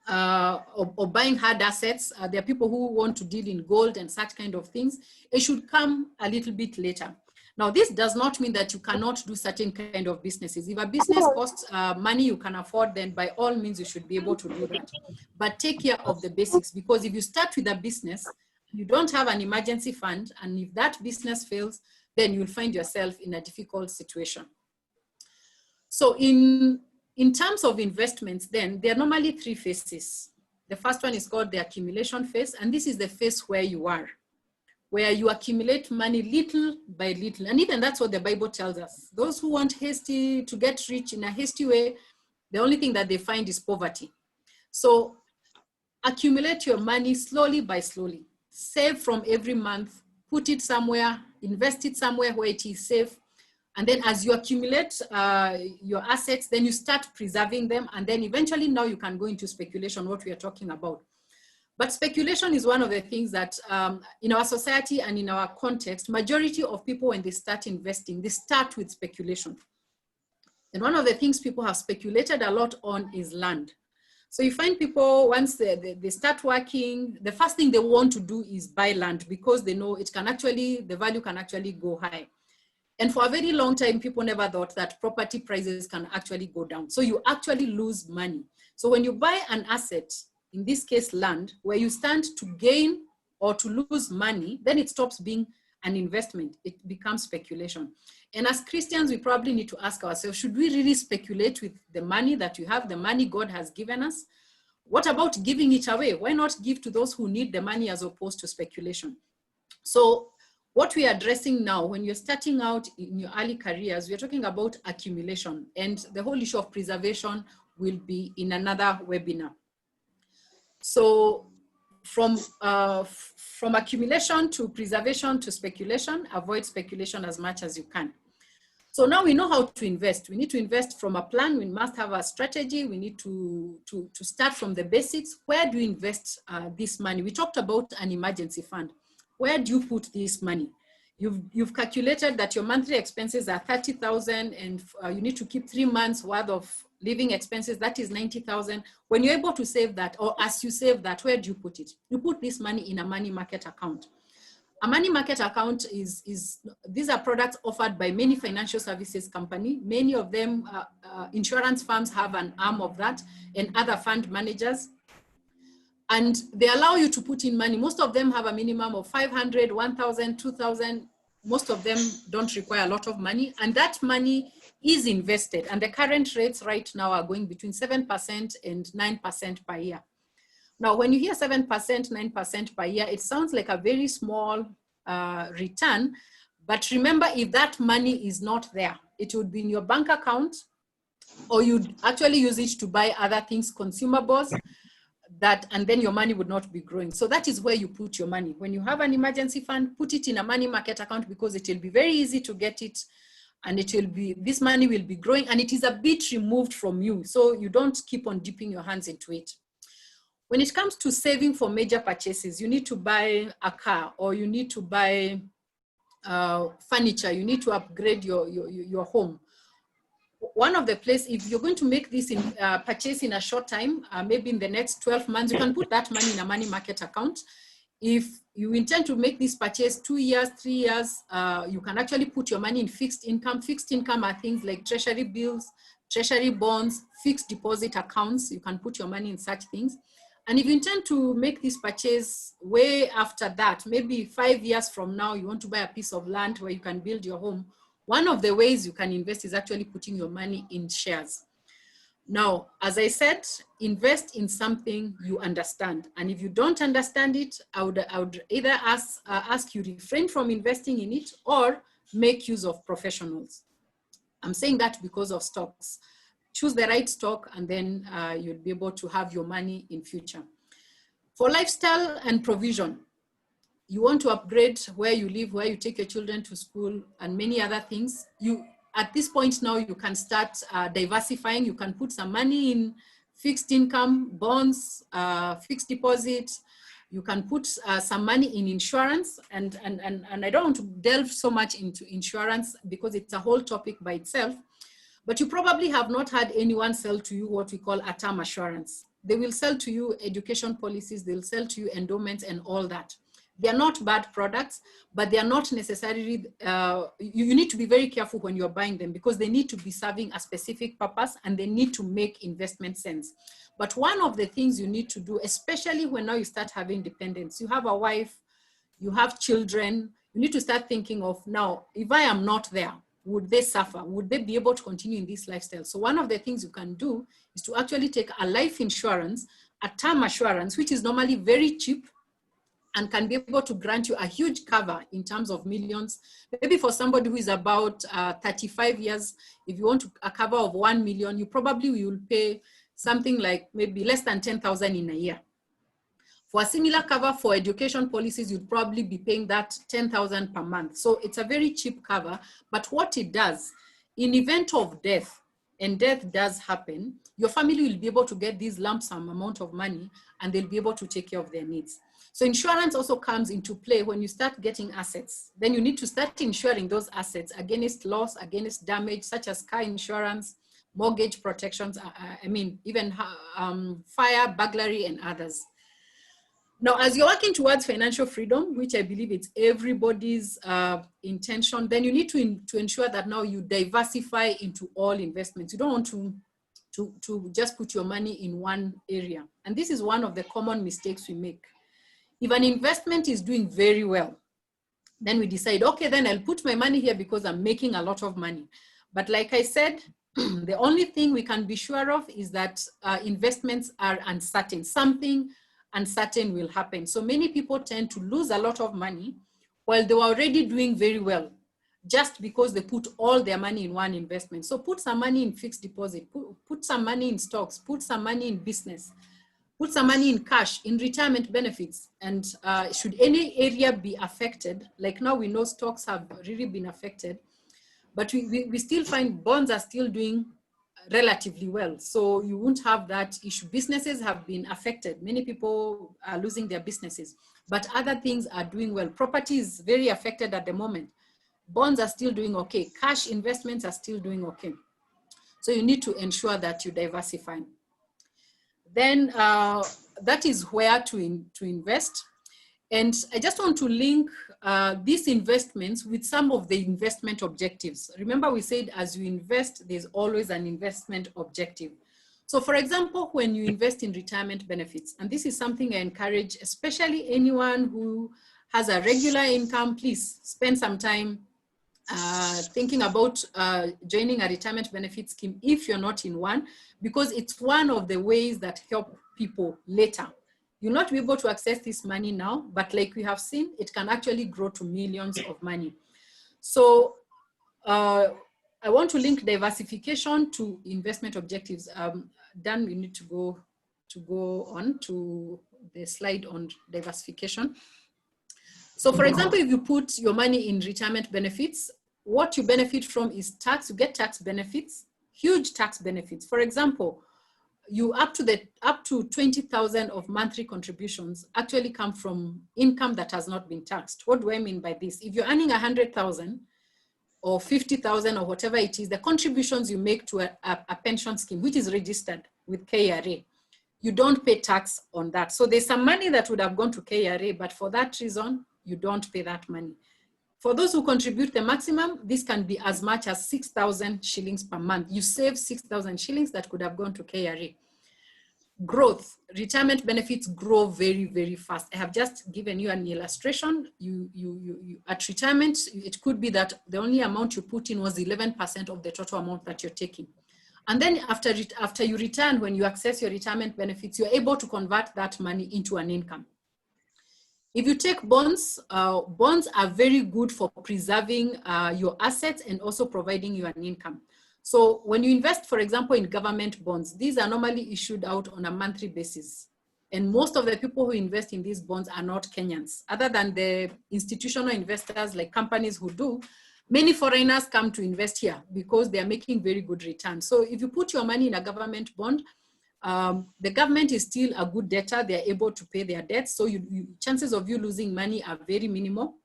or buying hard assets, there are people who want to deal in gold and such kind of things. It should come a little bit later. Now, this does not mean that you cannot do certain kind of businesses. If a business costs money you can afford, then by all means, you should be able to do that. But take care of the basics, because if you start with a business, you don't have an emergency fund, and if that business fails, then you'll find yourself in a difficult situation. So in terms of investments, then there are normally 3 phases. The first one is called the accumulation phase, and this is the phase where you are, where you accumulate money little by little. And even that's what the Bible tells us. Those who want to get rich in a hasty way, the only thing that they find is poverty. So accumulate your money slowly by slowly. Save from every month, put it somewhere, invest it somewhere where it is safe. And then as you accumulate your assets, then you start preserving them. And then eventually now you can go into speculation, what we are talking about. But speculation is one of the things that in our society and in our context, majority of people, when they start investing, they start with speculation. And one of the things people have speculated a lot on is land. So you find people, once they start working, the first thing they want to do is buy land, because they know it can actually, the value can actually go high. And for a very long time, people never thought that property prices can actually go down. So you actually lose money. So when you buy an asset, in this case land, where you stand to gain or to lose money, then it stops being an investment. It becomes speculation. And as Christians, we probably need to ask ourselves, should we really speculate with the money that you have, the money God has given us? What about giving it away? Why not give to those who need the money as opposed to speculation? So what we are addressing now, when you're starting out in your early careers, we're talking about accumulation and the whole issue of preservation will be in another webinar. So from accumulation to preservation to speculation, avoid speculation as much as you can. So now we know how to invest. We need to invest from a plan. We must have a strategy. We need to start from the basics. Where do you invest this money? We talked about an emergency fund. Where do you put this money? You've calculated that your monthly expenses are 30,000 and you need to keep 3 months worth of living expenses. That is 90,000. When you're able to save that, or as you save that, where do you put it? You put this money in a money market account. A money market account these are products offered by many financial services companies. Many of them, insurance firms have an arm of that, and other fund managers. And they allow you to put in money. Most of them have a minimum of 500, 1,000, 2,000. Most of them don't require a lot of money. And that money is invested. And the current rates right now are going between 7% and 9% per year. Now, when you hear 7%, 9% per year, it sounds like a very small return. But remember, if that money is not there, it would be in your bank account, or you'd actually use it to buy other things, consumables, and then your money would not be growing. So that is where you put your money. When you have an emergency fund, put it in a money market account, because it will be very easy to get it, and this money will be growing, and it is a bit removed from you, so you don't keep on dipping your hands into it. When it comes to saving for major purchases, you need to buy a car, or you need to buy furniture, you need to upgrade your home. One of the places, if you're going to make this purchase in a short time, maybe in the next 12 months, you can put that money in a money market account. If you intend to make this purchase 2 years, 3 years, you can actually put your money in fixed income. Fixed income are things like treasury bills, treasury bonds, fixed deposit accounts. You can put your money in such things. And if you intend to make this purchase way after that, maybe 5 years from now, you want to buy a piece of land where you can build your home, one of the ways you can invest is actually putting your money in shares. Now, as I said, invest in something you understand. And if you don't understand it, I would either ask you refrain from investing in it, or make use of professionals. I'm saying that because of stocks. Choose the right stock, and then you'll be able to have your money in future. For lifestyle and provision, you want to upgrade where you live, where you take your children to school, and many other things. At this point now, you can start diversifying. You can put some money in fixed income, bonds, fixed deposit. You can put some money in insurance. And I don't want to delve so much into insurance because it's a whole topic by itself. But you probably have not had anyone sell to you what we call a term assurance. They will sell to you education policies. They'll sell to you endowments and all that. They're not bad products, but they're not necessarily, you need to be very careful when you're buying them, because they need to be serving a specific purpose, and they need to make investment sense. But one of the things you need to do, especially when now you start having dependents, you have a wife, you have children, you need to start thinking of, now, if I am not there, would they suffer? Would they be able to continue in this lifestyle? So one of the things you can do is to actually take a life insurance, a term assurance, which is normally very cheap, and can be able to grant you a huge cover in terms of millions. Maybe for somebody who is about 35 years, if you want a cover of 1 million, you probably will pay something like maybe less than 10,000 in a year. For a similar cover for education policies, you'd probably be paying that 10,000 per month. So it's a very cheap cover, but what it does, in event of death, and death does happen, your family will be able to get this lump sum amount of money, and they'll be able to take care of their needs. So insurance also comes into play when you start getting assets. Then you need to start insuring those assets against loss, against damage, such as car insurance, mortgage protections, even fire, burglary, and others. Now, as you're working towards financial freedom, which I believe it's everybody's intention, then you need to ensure that now you diversify into all investments. You don't want to just put your money in one area. And this is one of the common mistakes we make. If an investment is doing very well, then we decide, okay, then I'll put my money here because I'm making a lot of money. But like I said, the only thing we can be sure of is that investments are uncertain. Something uncertain will happen. So many people tend to lose a lot of money while they were already doing very well. just because they put all their money in one investment. So put some money in fixed deposit, put some money in stocks, put some money in business, put some money in cash, in retirement benefits. And should any area be affected, like now we know stocks have really been affected, but we still find bonds are still doing relatively well. So you won't have that issue. Businesses have been affected. Many people are losing their businesses, but other things are doing well. Property is very affected at the moment. Bonds are still doing okay. Cash investments are still doing okay. So you need to ensure that you diversify. Then that is where to invest. And I just want to link these investments with some of the investment objectives. Remember, we said as you invest, there's always an investment objective. So for example, when you invest in retirement benefits, and this is something I encourage, especially anyone who has a regular income, please spend some time thinking about joining a retirement benefit scheme if you're not in one, because it's one of the ways that help people later. You'll not be able to access this money now, but like we have seen, it can actually grow to millions of money. So I want to link diversification to investment objectives. Dan, we need to go on to the slide on diversification. So for example, if you put your money in retirement benefits, what you benefit from is tax. You get tax benefits, huge tax benefits. For example, you up to 20,000 of monthly contributions actually come from income that has not been taxed. What do I mean by this? If you're earning 100,000 or 50,000 or whatever it is, the contributions you make to a pension scheme, which is registered with KRA, you don't pay tax on that. So there's some money that would have gone to KRA, but for that reason, you don't pay that money. For those who contribute the maximum, this can be as much as 6,000 shillings per month. You save 6,000 shillings that could have gone to KRA. Growth, retirement benefits grow very, very fast. I have just given you an illustration. At retirement, it could be that the only amount you put in was 11% of the total amount that you're taking. And then after you return, when you access your retirement benefits, you're able to convert that money into an income. If you take bonds, bonds are very good for preserving your assets and also providing you an income. So when you invest, for example, in government bonds, these are normally issued out on a monthly basis. And most of the people who invest in these bonds are not Kenyans. Other than the institutional investors like companies who do, many foreigners come to invest here because they are making very good returns. So if you put your money in a government bond, the government is still a good debtor. They are able to pay their debts. So chances of you losing money are very minimal.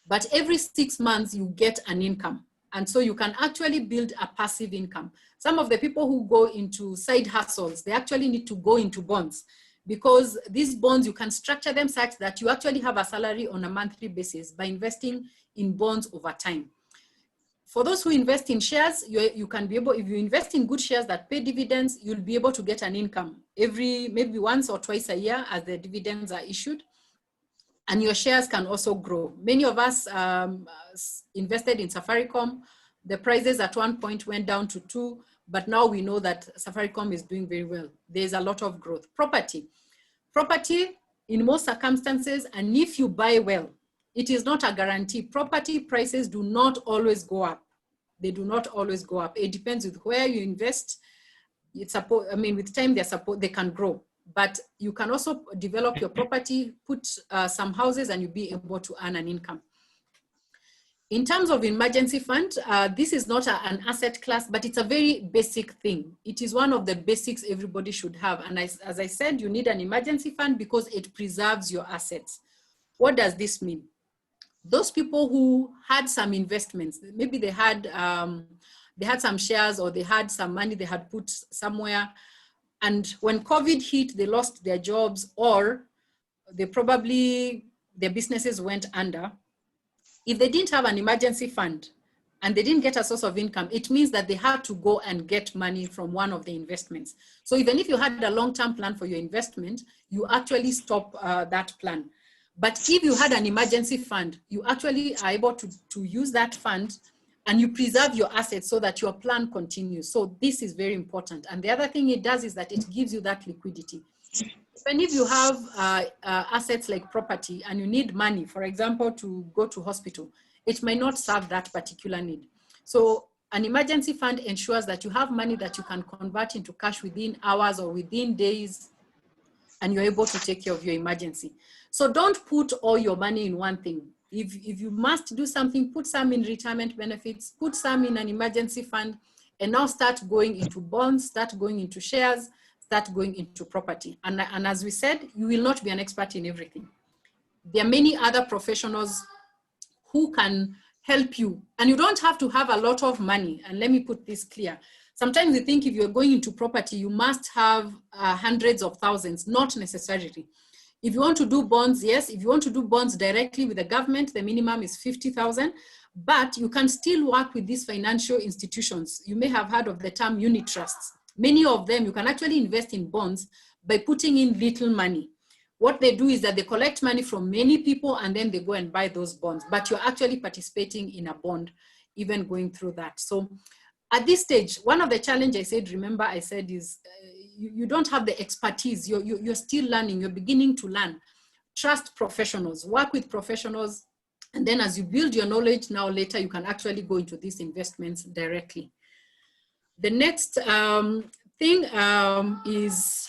But every 6 months, you get an income. And so you can actually build a passive income. Some of the people who go into side hustles, they actually need to go into bonds, because these bonds, you can structure them such that you actually have a salary on a monthly basis by investing in bonds over time. For those who invest in shares, you can be able, if you invest in good shares that pay dividends, you'll be able to get an income maybe once or twice a year as the dividends are issued. And your shares can also grow. Many of us invested in Safaricom. The prices at one point went down to 2, but now we know that Safaricom is doing very well. There's a lot of growth. Property in most circumstances, and if you buy well, it is not a guarantee. Property prices do not always go up. They do not always go up. It depends with where you invest. With time they can grow. But you can also develop your property, put some houses, and you'll be able to earn an income. In terms of emergency fund, this is not an asset class, but it's a very basic thing. It is one of the basics everybody should have. And as I said, you need an emergency fund because it preserves your assets. What does this mean? Those people who had some investments, maybe they had some shares, or they had some money they had put somewhere, and when COVID hit, they lost their jobs, or their businesses went under. If they didn't have an emergency fund and they didn't get a source of income, it means that they had to go and get money from one of the investments. So even if you had a long-term plan for your investment, you actually stop that plan. But if you had an emergency fund, you actually are able to use that fund, and you preserve your assets so that your plan continues. So this is very important. And the other thing it does is that it gives you that liquidity. Even if you have assets like property and you need money, for example, to go to hospital, it might not serve that particular need. So an emergency fund ensures that you have money that you can convert into cash within hours or within days, and you're able to take care of your emergency. So don't put all your money in one thing. If you must do something, put some in retirement benefits, put some in an emergency fund, and now start going into bonds, start going into shares, start going into property. And as we said, you will not be an expert in everything. There are many other professionals who can help you, and you don't have to have a lot of money. And let me put this clear. Sometimes you think if you're going into property, you must have hundreds of thousands, not necessarily. If you want to do bonds, yes, if you want to do bonds directly with the government, the minimum is 50,000, but you can still work with these financial institutions. You may have heard of the term unit trusts. Many of them, you can actually invest in bonds by putting in little money. What they do is that they collect money from many people and then they go and buy those bonds, but you're actually participating in a bond, even going through that. So at this stage, one of the challenges I said, remember I said is you don't have the expertise. You're still learning, you're beginning to learn. Trust professionals, work with professionals. And then as you build your knowledge now later, you can actually go into these investments directly. The next thing is,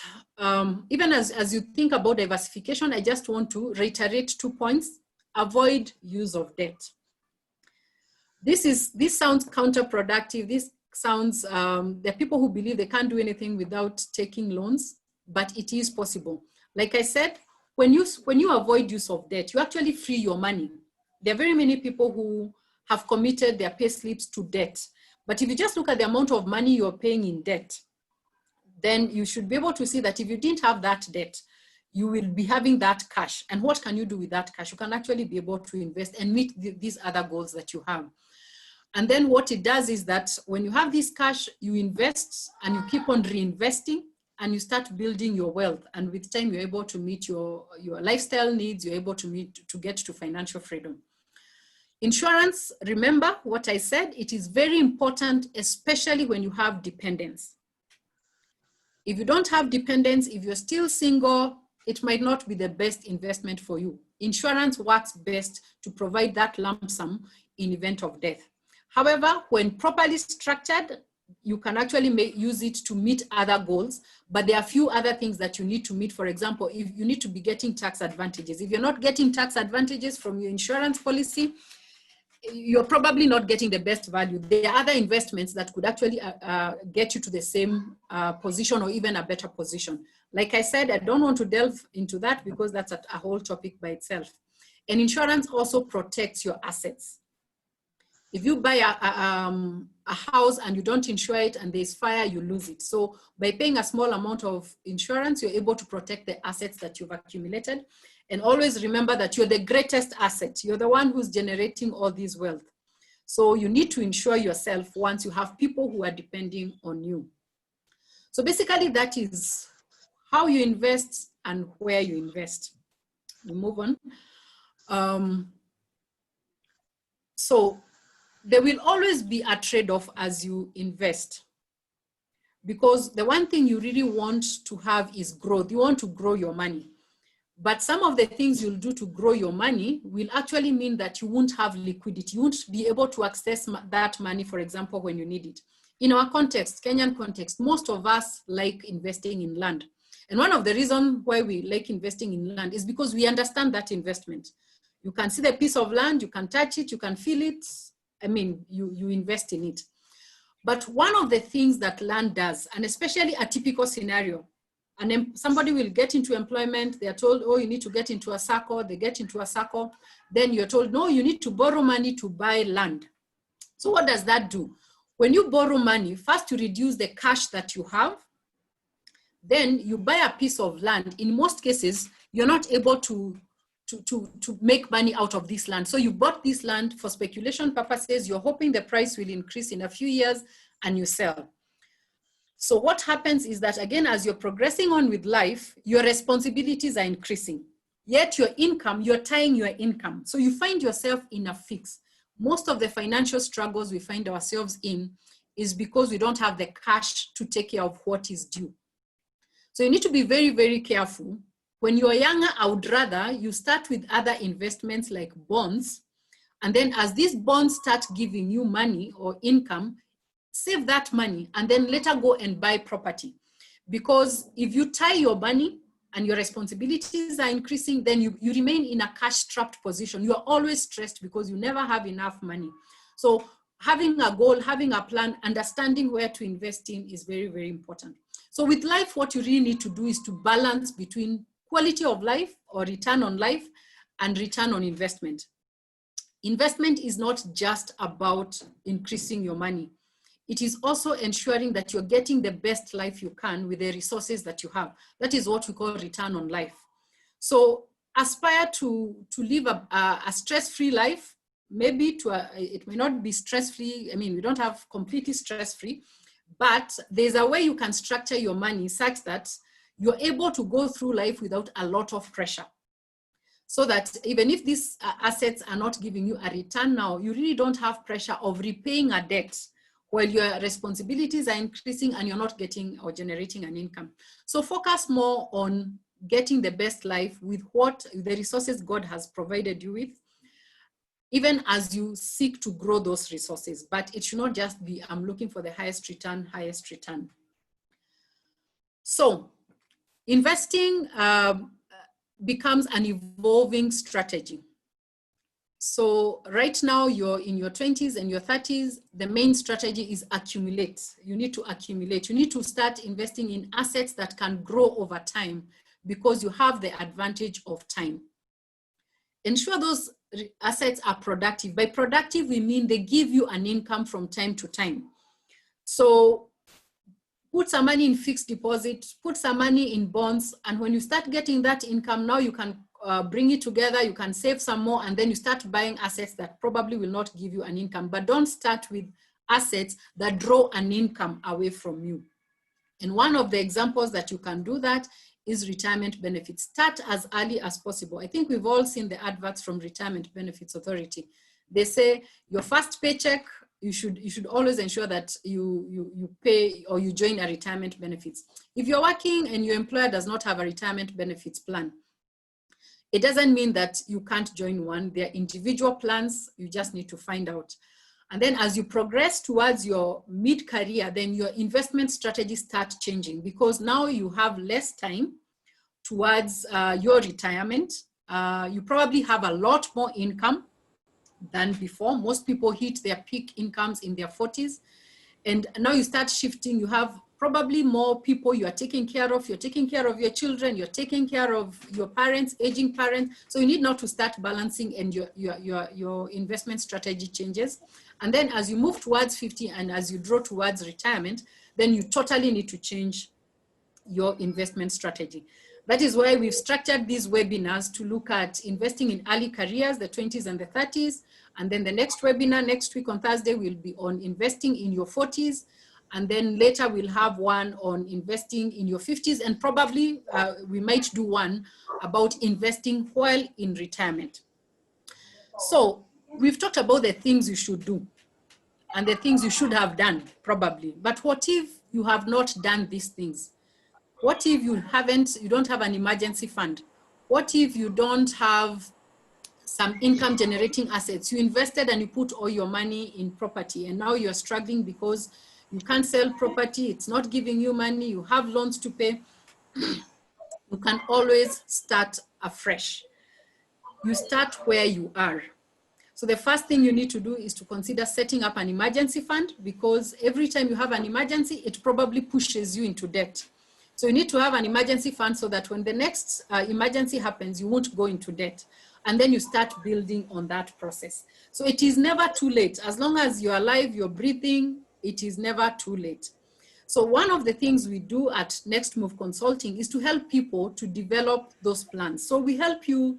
even as you think about diversification, I just want to reiterate 2 points. Avoid use of debt. This sounds counterproductive. This sounds, there are people who believe they can't do anything without taking loans, but it is possible. Like I said, when you avoid use of debt, you actually free your money. There are very many people who have committed their pay slips to debt. But if you just look at the amount of money you're paying in debt, then you should be able to see that if you didn't have that debt, you will be having that cash. And what can you do with that cash? You can actually be able to invest and meet these other goals that you have. And then what it does is that when you have this cash, you invest and you keep on reinvesting and you start building your wealth. And with time, you're able to meet your lifestyle needs. You're able to get to financial freedom. Insurance, remember what I said, it is very important, especially when you have dependents. If you don't have dependents, if you're still single, it might not be the best investment for you. Insurance works best to provide that lump sum in event of death. However, when properly structured, you can actually use it to meet other goals, but there are a few other things that you need to meet. For example, if you need to be getting tax advantages. If you're not getting tax advantages from your insurance policy, you're probably not getting the best value. There are other investments that could actually get you to the same position or even a better position. Like I said, I don't want to delve into that because that's a whole topic by itself. And insurance also protects your assets. If you buy a house and you don't insure it and there's fire, you lose it. So by paying a small amount of insurance, you're able to protect the assets that you've accumulated. And always remember that you're the greatest asset. You're the one who's generating all this wealth. So you need to insure yourself once you have people who are depending on you. So basically that is how you invest and where you invest. We move on. So there will always be a trade-off as you invest, because the one thing you really want to have is growth. You want to grow your money. But some of the things you'll do to grow your money will actually mean that you won't have liquidity. You won't be able to access that money, for example, when you need it. In our context, Kenyan context, most of us like investing in land. And one of the reasons why we like investing in land is because we understand that investment. You can see the piece of land, you can touch it, you can feel it. I mean, you invest in it. But one of the things that land does, and especially a typical scenario, and then somebody will get into employment, they're told, oh, you need to get into a circle, they get into a circle, then you're told, no, you need to borrow money to buy land. So what does that do? When you borrow money, first you reduce the cash that you have, then you buy a piece of land. In most cases, you're not able to make money out of this land. So you bought this land for speculation purposes, you're hoping the price will increase in a few years and you sell. So what happens is that, again, as you're progressing on with life, your responsibilities are increasing. Yet your income, you're tying your income. So you find yourself in a fix. Most of the financial struggles we find ourselves in is because we don't have the cash to take care of what is due. So you need to be very, very careful. When you're younger, I would rather you start with other investments like bonds, And then as these bonds start giving you money or income, save that money and then later go and buy property. Because if you tie your money and your responsibilities are increasing, then you remain in a cash-strapped position. You are always stressed because you never have enough money. So having a goal, having a plan, understanding where to invest in is very, very important. So with life, what you really need to do is to balance between quality of life or return on life and return on investment. Investment is not just about increasing your money. It is also ensuring that you're getting the best life you can with the resources that you have. That is what we call return on life. So aspire to live a stress-free life. Maybe it may not be stress-free. I mean, we don't have completely stress-free, but there's a way you can structure your money such that you're able to go through life without a lot of pressure. So that even if these assets are not giving you a return now, you really don't have pressure of repaying a debt while your responsibilities are increasing and you're not getting or generating an income. So focus more on getting the best life with the resources God has provided you with, even as you seek to grow those resources. But it should not just be, I'm looking for the highest return, highest return. So investing becomes an evolving strategy. So right now you're in your 20s and your 30s, the main strategy is accumulate. You need to accumulate. You need to start investing in assets that can grow over time because you have the advantage of time. Ensure those assets are productive. By productive, we mean they give you an income from time to time. So put some money in fixed deposit, put some money in bonds, and when you start getting that income, now you can bring it together, you can save some more, and then you start buying assets that probably will not give you an income. But don't start with assets that draw an income away from you. And one of the examples that you can do that is retirement benefits. Start as early as possible. I think we've all seen the adverts from Retirement Benefits Authority. They say your first paycheck, you should always ensure that you pay or you join a retirement benefits. If you're working and your employer does not have a retirement benefits plan, it doesn't mean that you can't join one. They're individual plans. You just need to find out. And then as you progress towards your mid-career, then your investment strategies start changing because now you have less time towards your retirement. You probably have a lot more income than before. Most people hit their peak incomes in their 40s. And now you start shifting. You have probably more people you are taking care of. You're taking care of your children. You're taking care of your parents, aging parents. So you need now to start balancing, and your investment strategy changes. And then as you move towards 50 and as you draw towards retirement, then you totally need to change your investment strategy. That is why we've structured these webinars to look at investing in early careers, the 20s and the 30s. And then the next webinar next week on Thursday will be on investing in your 40s. And then later we'll have one on investing in your 50s. And probably we might do one about investing while in retirement. So we've talked about the things you should do and the things you should have done probably. But what if you have not done these things? What if you don't have an emergency fund? What if you don't have some income generating assets? You invested and you put all your money in property and now you're struggling because you can't sell property. It's not giving you money. You have loans to pay. You can always start afresh. You start where you are. So the first thing you need to do is to consider setting up an emergency fund, because every time you have an emergency, it probably pushes you into debt. So you need to have an emergency fund so that when the next emergency happens, you won't go into debt. And then you start building on that process. So it is never too late. As long as you're alive, you're breathing, it is never too late. So one of the things we do at Next Move Consulting is to help people to develop those plans. So we help you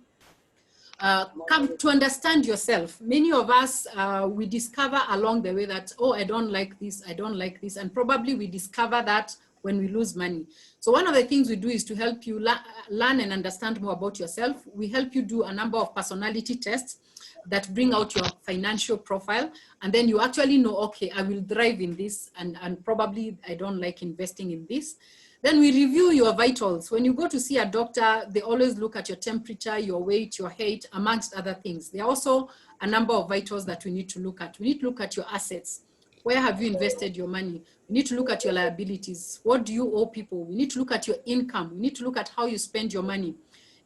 come to understand yourself. Many of us, we discover along the way that, oh, I don't like this, I don't like this. And probably we discover that when we lose money. So one of the things we do is to help you learn and understand more about yourself. We help you do a number of personality tests that bring out your financial profile. And then you actually know, okay, I will thrive in this, and probably I don't like investing in this. Then we review your vitals. When you go to see a doctor, they always look at your temperature, your weight, your height, amongst other things. They also a number of vitals that we need to look at. We need to look at your assets. Where have you invested your money? We need to look at your liabilities. What do you owe people? We need to look at your income. We need to look at how you spend your money.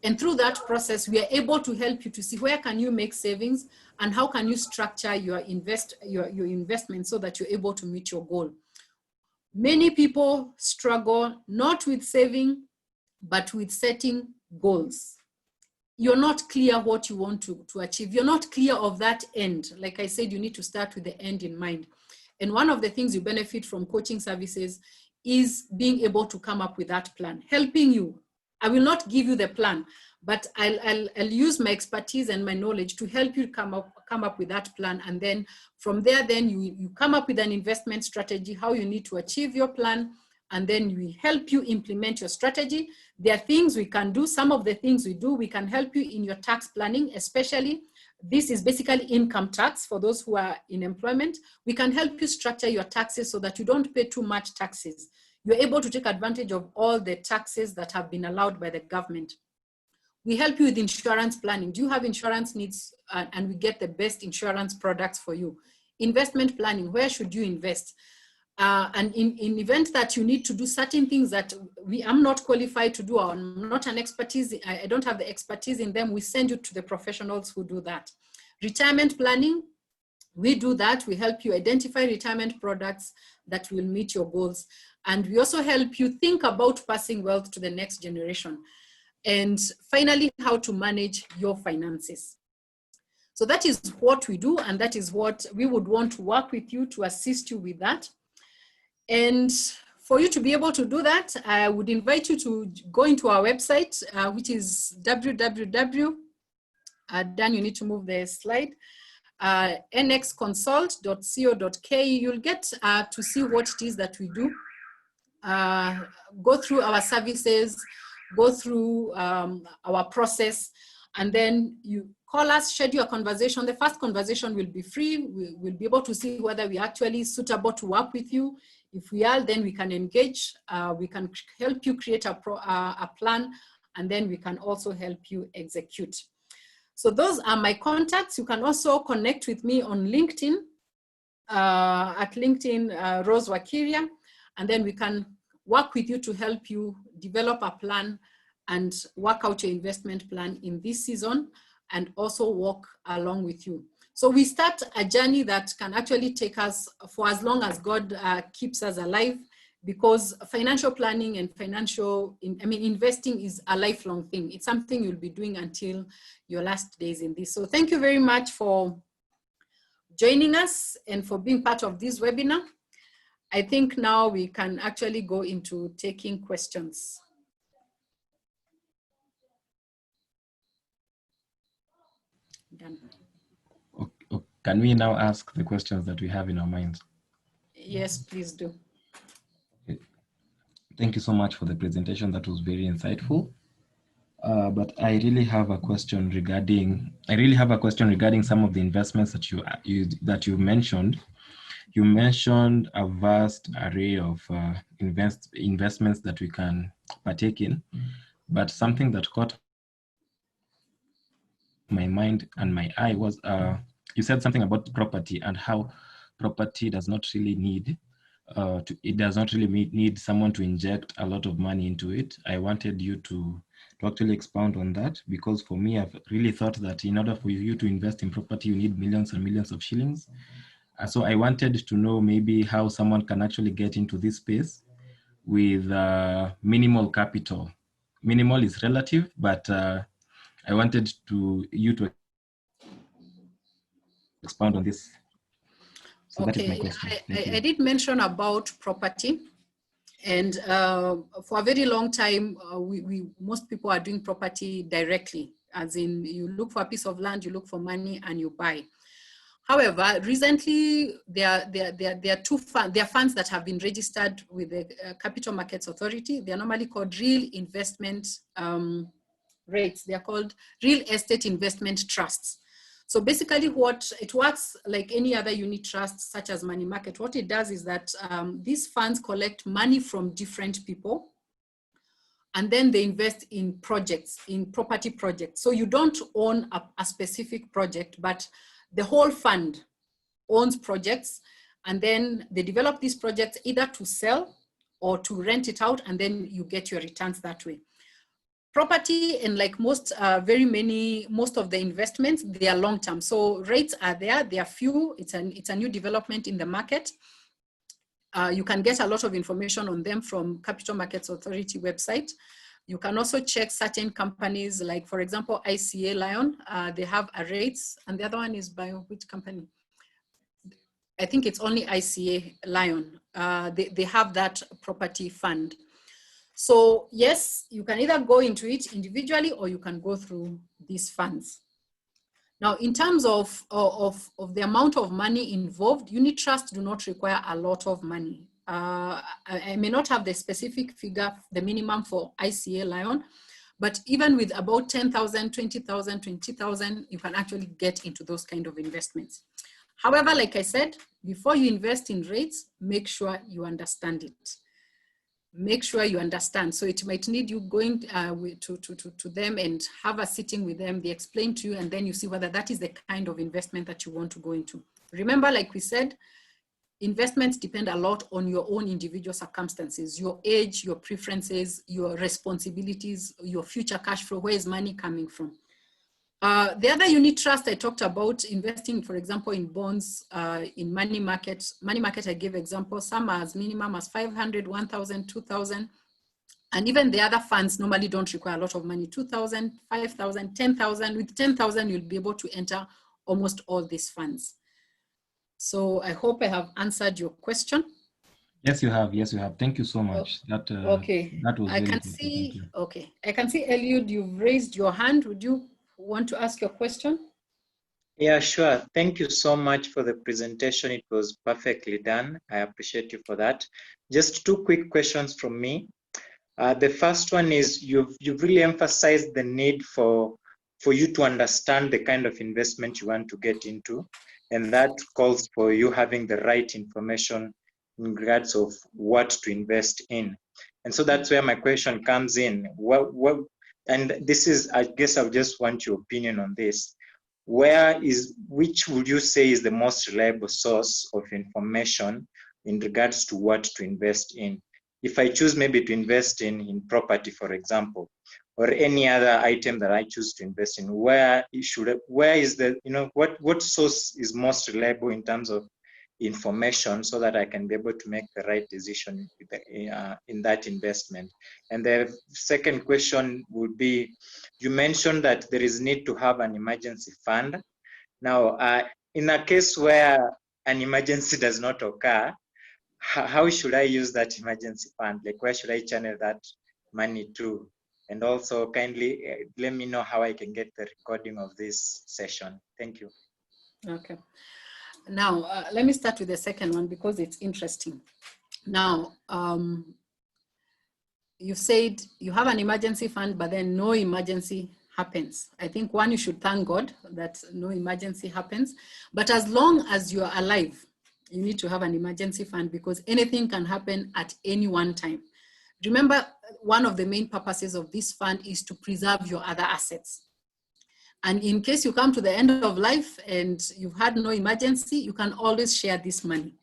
And through that process, we are able to help you to see where can you make savings and how can you structure your investment so that you're able to meet your goal. Many people struggle not with saving, but with setting goals. You're not clear what you want to achieve. You're not clear of that end. Like I said, you need to start with the end in mind. And one of the things you benefit from coaching services is being able to come up with that plan, helping you. I will not give you the plan, but I'll use my expertise and my knowledge to help you come up with that plan. And then from there, then you come up with an investment strategy, how you need to achieve your plan. And then we help you implement your strategy. There are things we can do. Some of the things we do, we can help you in your tax planning, especially. This is basically income tax for those who are in employment. We can help you structure your taxes so that you don't pay too much taxes. You're able to take advantage of all the taxes that have been allowed by the government. We help you with insurance planning. Do you have insurance needs? And we get the best insurance products for you. Investment planning, where should you invest? And in event that you need to do certain things that I'm not qualified to do, or I'm not an expertise, I don't have the expertise in them, we send you to the professionals who do that. Retirement planning, we do that. We help you identify retirement products that will meet your goals. And we also help you think about passing wealth to the next generation. And finally, how to manage your finances. So that is what we do, and that is what we would want to work with you to assist you with that. And for you to be able to do that, I would invite you to go into our website, which is www. Dan, you need to move the slide. nxconsult.co.ke. You'll get to see what it is that we do. Go through our services, go through our process, and then you call us, schedule a conversation. The first conversation will be free. We'll be able to see whether we're actually suitable to work with you. If we are, then we can engage. We can help you create a plan, and then we can also help you execute. So those are my contacts. You can also connect with me on LinkedIn, at LinkedIn, Rose Wakiria, and then we can work with you to help you develop a plan and work out your investment plan in this season, and also walk along with you. So we start a journey that can actually take us for as long as God keeps us alive, because financial planning and investing is a lifelong thing. It's something you'll be doing until your last days in this. So thank you very much for joining us and for being part of this webinar. I think now we can actually go into taking questions. Done. Can we now ask the questions that we have in our minds? Yes, please do. Okay. Thank you so much for the presentation. That was very insightful. But I really have a question regarding some of the investments that you mentioned. You mentioned a vast array of investments that we can partake in, but something that caught my mind and my eye was you said something about property and how property does not really need need someone to inject a lot of money into it. I wanted you to actually expound on that, because for me, I've really thought that in order for you to invest in property, you need millions and millions of shillings. So I wanted to know maybe how someone can actually get into this space with minimal capital. Minimal is relative, but I wanted you to expound on this. So okay, that is my question. I did mention about property, and for a very long time, most people are doing property directly, as in you look for a piece of land, you look for money, and you buy. However, recently there are funds that have been registered with the Capital Markets Authority. They are normally called real investment rates. They are called real estate investment trusts. So basically it works like any other unit trust, such as money market. What it does is that these funds collect money from different people, and then they invest in projects, in property projects. So you don't own a specific project, but the whole fund owns projects, and then they develop these projects either to sell or to rent it out, and then you get your returns that way. Property, and like most of the investments, they are long-term. So rates are there, they are few, it's a new development in the market. You can get a lot of information on them from Capital Markets Authority website. You can also check certain companies, like for example, ICA Lion, they have a rates, and the other one is by which company? I think it's only ICA Lion. They have that property fund. So yes, you can either go into it individually or you can go through these funds. Now, in terms of the amount of money involved, unit trusts do not require a lot of money. I may not have the specific figure, the minimum for ICA Lion, but even with about 10,000, 20,000, 20,000, you can actually get into those kind of investments. However, like I said, before you invest in rates, make sure you understand it. Make sure you understand. So it might need you going to them and have a sitting with them. They explain to you, and then you see whether that is the kind of investment that you want to go into. Remember, like we said, investments depend a lot on your own individual circumstances, your age, your preferences, your responsibilities, your future cash flow. Where is money coming from? The other unit trust I talked about, investing, for example, in bonds, in money market. Money market, I gave examples, some are as minimum as 500, 1,000, 2,000. And even the other funds normally don't require a lot of money, 2,000, 5,000, 10,000. With 10,000, you'll be able to enter almost all these funds. So I hope I have answered your question. Yes, you have. Yes, you have. Thank you so much. Okay. That was I very can good. see. Okay. I can see, Eliud, you've raised your hand. Would you want to ask your question? Yeah, sure. Thank you so much for the presentation. It was perfectly done. I appreciate you for that. Just two quick questions from me. The first one is you've really emphasized the need for you to understand the kind of investment you want to get into, and that calls for you having the right information in regards of what to invest in. And so that's where my question comes in. And this is, I guess I just want your opinion on this. Which would you say is the most reliable source of information in regards to what to invest in? If I choose maybe to invest in property, for example, or any other item that I choose to invest in, where is the, what source is most reliable in terms of information, so that I can be able to make the right decision in that investment? And the second question would be, you mentioned that there is need to have an emergency fund. Now, in a case where an emergency does not occur, how should I use that emergency fund? Like, where should I channel that money to? And also, kindly let me know how I can get the recording of this session. Thank you. Okay. Now, let me start with the second one because it's interesting. Now, you said you have an emergency fund, but then no emergency happens. I think one, you should thank God that no emergency happens. But as long as you are alive, you need to have an emergency fund, because anything can happen at any one time. Remember, one of the main purposes of this fund is to preserve your other assets. And in case you come to the end of life and you've had no emergency, you can always share this money,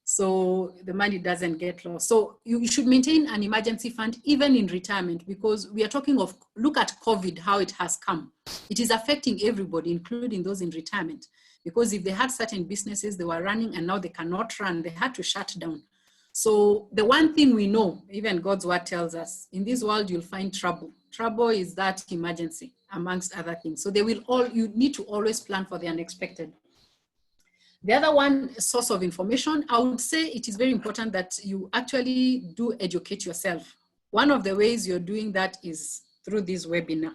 so the money doesn't get lost. So you should maintain an emergency fund even in retirement, because we are talking of, look at COVID, how it has come. It is affecting everybody, including those in retirement, because if they had certain businesses they were running and now they cannot run, they had to shut down. So the one thing we know, even God's word tells us, in this world you'll find trouble. Trouble is that emergency, amongst other things. So you need to always plan for the unexpected. The other one, source of information, I would say it is very important that you actually do educate yourself. One of the ways you're doing that is through this webinar.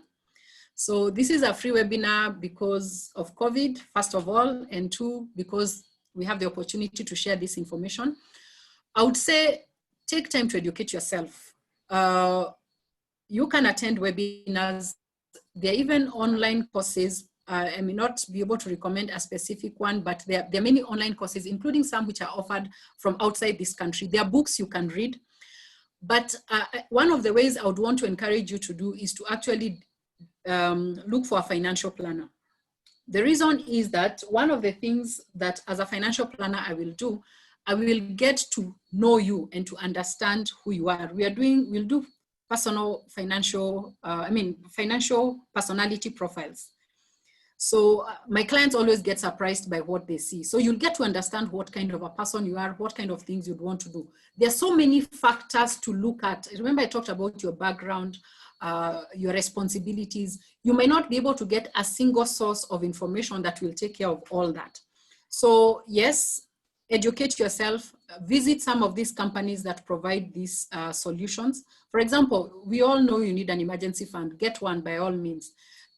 So this is a free webinar because of COVID, first of all, and two, because we have the opportunity to share this information. I would say take time to educate yourself. You can attend webinars. There are even online courses. I may not be able to recommend a specific one, but there are many online courses, including some which are offered from outside this country. There are books you can read. But one of the ways I would want to encourage you to do is to actually look for a financial planner. The reason is that one of the things that as a financial planner I will do, I will get to know you and to understand who you are. We'll do personal financial, financial personality profiles. So my clients always get surprised by what they see. So you'll get to understand what kind of a person you are, what kind of things you'd want to do. There are so many factors to look at. Remember I talked about your background, your responsibilities. You may not be able to get a single source of information that will take care of all that. So yes, educate yourself, visit some of these companies that provide these solutions. For example, we all know you need an emergency fund, get one by all means.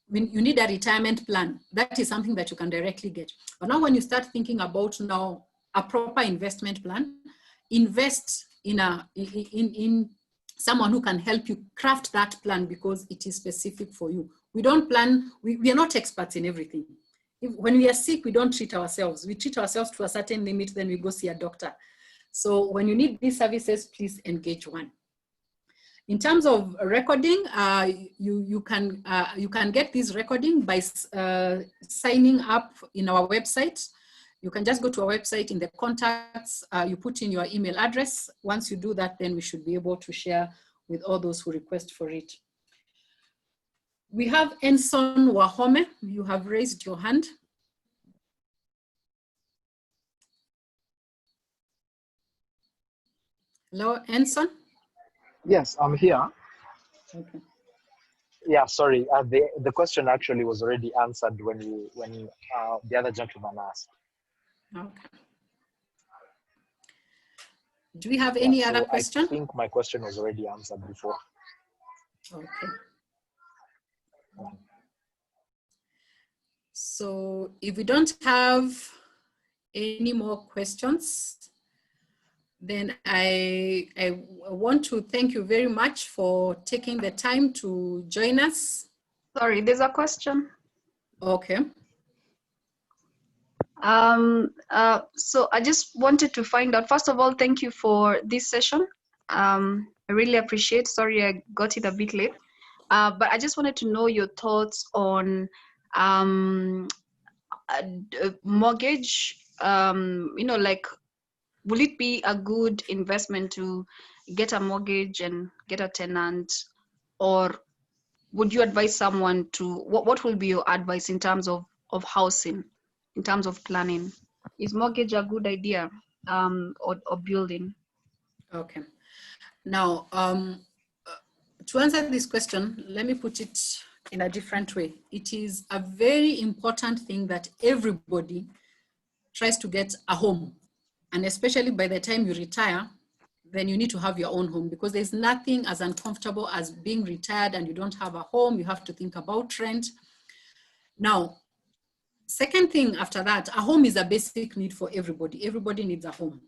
When you need a retirement plan, that is something that you can directly get. But now when you start thinking about now a proper investment plan, invest in someone who can help you craft that plan because it is specific for you. We don't plan, we are not experts in everything. When we are sick, we don't treat ourselves. We treat ourselves to a certain limit, then we go see a doctor. So when you need these services, please engage one. In terms of recording, you can get this recording by signing up in our website. You can just go to our website in the contacts, you put in your email address. Once you do that, then we should be able to share with all those who request for it. We have Enson Wahome. You have raised your hand. Hello, Enson. Yes, I'm here. Okay. Yeah, sorry. The question actually was already answered when the other gentleman asked. Okay. Do we have any other question? I think my question was already answered before. Okay. So if we don't have any more questions, then I want to thank you very much for taking the time to join us. Sorry, there's a question. Okay. So I just wanted to find out, first of all, thank you for this session. I really appreciate, sorry I got it a bit late, but I just wanted to know your thoughts on mortgage, like, will it be a good investment to get a mortgage and get a tenant, or would you advise someone to, what will be your advice in terms of housing, in terms of planning? Is mortgage a good idea, or building? Okay. Now, to answer this question, let me put it in a different way. It is a very important thing that everybody tries to get a home. And especially by the time you retire, then you need to have your own home, because there's nothing as uncomfortable as being retired and you don't have a home. You have to think about rent. Now, second thing after that, a home is a basic need for everybody. Everybody needs a home.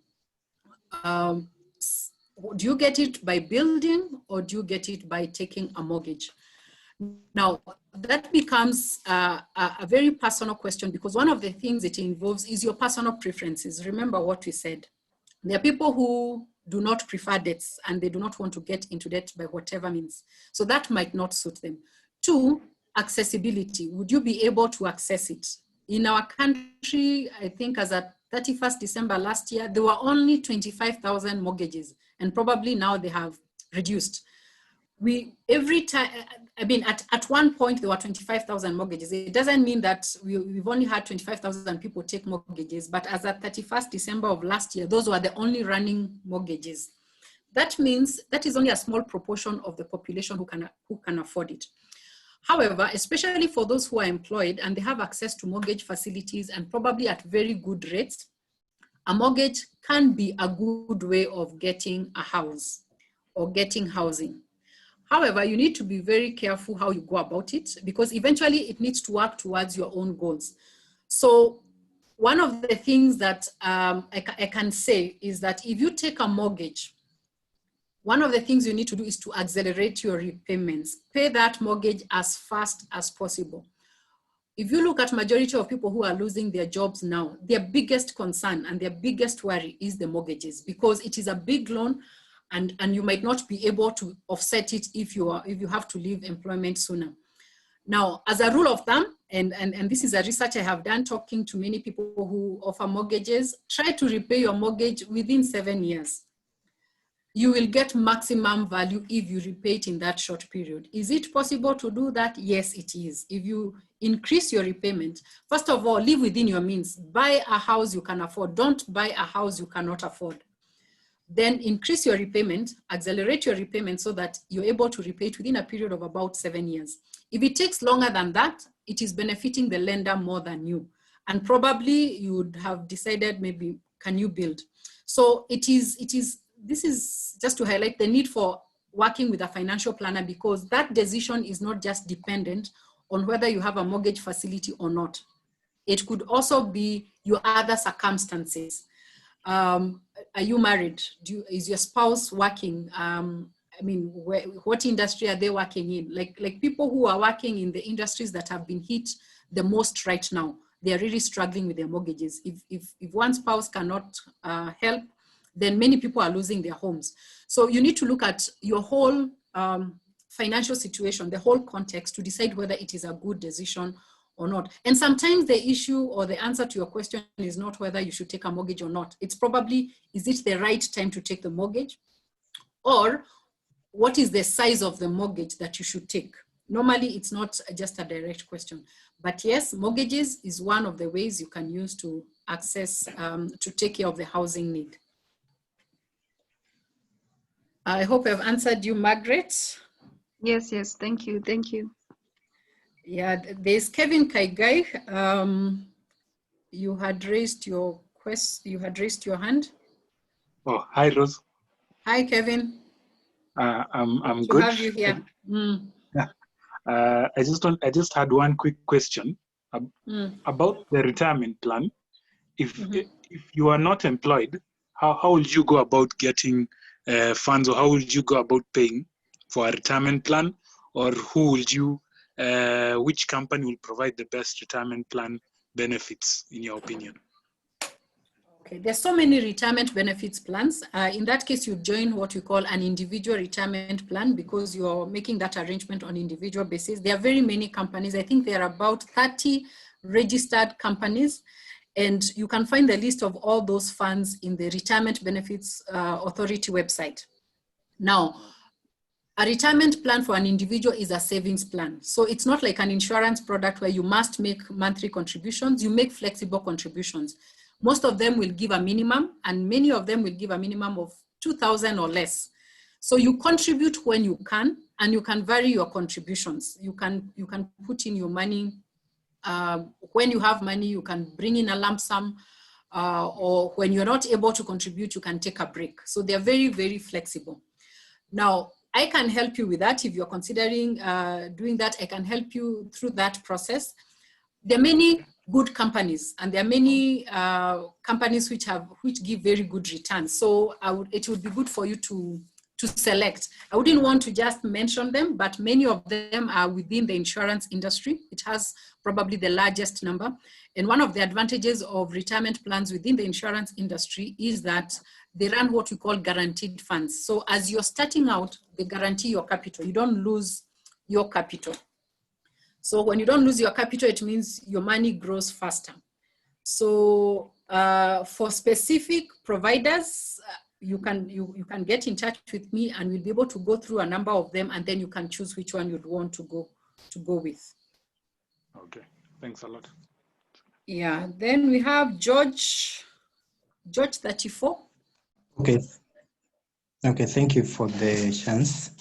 Do you get it by building, or do you get it by taking a mortgage? Now, that becomes a very personal question, because one of the things it involves is your personal preferences. Remember what we said. There are people who do not prefer debts and they do not want to get into debt by whatever means. So that might not suit them. Two, accessibility. Would you be able to access it? In our country, I think as at 31st December last year, there were only 25,000 mortgages, and probably now they have reduced. Every time, I mean, at one point there were 25,000 mortgages. It doesn't mean that we've only had 25,000 people take mortgages, but as at 31st December of last year, those were the only running mortgages. That means that is only a small proportion of the population who can afford it. However, especially for those who are employed and they have access to mortgage facilities and probably at very good rates, a mortgage can be a good way of getting a house or getting housing. However, you need to be very careful how you go about it, because eventually it needs to work towards your own goals. So one of the things that I can say is that if you take a mortgage, one of the things you need to do is to accelerate your repayments. Pay that mortgage as fast as possible. If you look at majority of people who are losing their jobs now, their biggest concern and their biggest worry is the mortgages, because it is a big loan, and you might not be able to offset it if you have to leave employment sooner. Now, as a rule of thumb, and this is a research I have done talking to many people who offer mortgages, try to repay your mortgage within 7 years. You will get maximum value if you repay it in that short period. Is it possible to do that? Yes, it is. If you increase your repayment, first of all, live within your means. Buy a house you can afford. Don't buy a house you cannot afford. Then increase your repayment, accelerate your repayment so that you're able to repay it within a period of about 7 years. If it takes longer than that, it is benefiting the lender more than you. And probably you would have decided maybe, can you build? So this is just to highlight the need for working with a financial planner, because that decision is not just dependent on whether you have a mortgage facility or not. It could also be your other circumstances. Are you married? Is your spouse working? I mean, what industry are they working in? Like people who are working in the industries that have been hit the most right now, they are really struggling with their mortgages. If one spouse cannot help, then many people are losing their homes. So you need to look at your whole financial situation, the whole context, to decide whether it is a good decision or not. And sometimes the issue or the answer to your question is not whether you should take a mortgage or not. It's probably, is it the right time to take the mortgage? Or what is the size of the mortgage that you should take? Normally, it's not just a direct question. But yes, mortgages is one of the ways you can use to access, to take care of the housing need. I hope I've answered you, Margaret. Yes, thank you. Yeah, there's Kevin Kaigai. You had raised your hand. Oh, hi, Rose. Hi, Kevin. I'm good good. To have you here. Yeah. I just had one quick question about the retirement plan. If you are not employed, how would you go about getting funds, or how would you go about paying for a retirement plan, or who would you, which company will provide the best retirement plan benefits in your opinion? Okay, there's so many retirement benefits plans. In that case, you join what we call an individual retirement plan, because you're making that arrangement on individual basis. There are very many companies. I think there are about 30 registered companies, and you can find the list of all those funds in the Retirement Benefits Authority website. Now, a retirement plan for an individual is a savings plan. So it's not like an insurance product where you must make monthly contributions. You make flexible contributions. Most of them will give a minimum, and many of them will give a minimum of 2,000 or less. So you contribute when you can, and you can vary your contributions. You can put in your money. When you have money, you can bring in a lump sum, or when you're not able to contribute, you can take a break. So they're very, very flexible. Now, I can help you with that. If you're considering doing that, I can help you through that process. There are many good companies, and there are many companies which give very good returns. So it would be good for you to select. I wouldn't want to just mention them, but many of them are within the insurance industry. It has probably the largest number. And one of the advantages of retirement plans within the insurance industry is that they run what we call guaranteed funds. So as you're starting out, they guarantee your capital. You don't lose your capital. So when you don't lose your capital, it means your money grows faster. So for specific providers, you can get in touch with me, and we'll be able to go through a number of them, and then you can choose which one you'd want to go with. Okay, thanks a lot. Yeah, then we have George 34. Okay, thank you for the chance.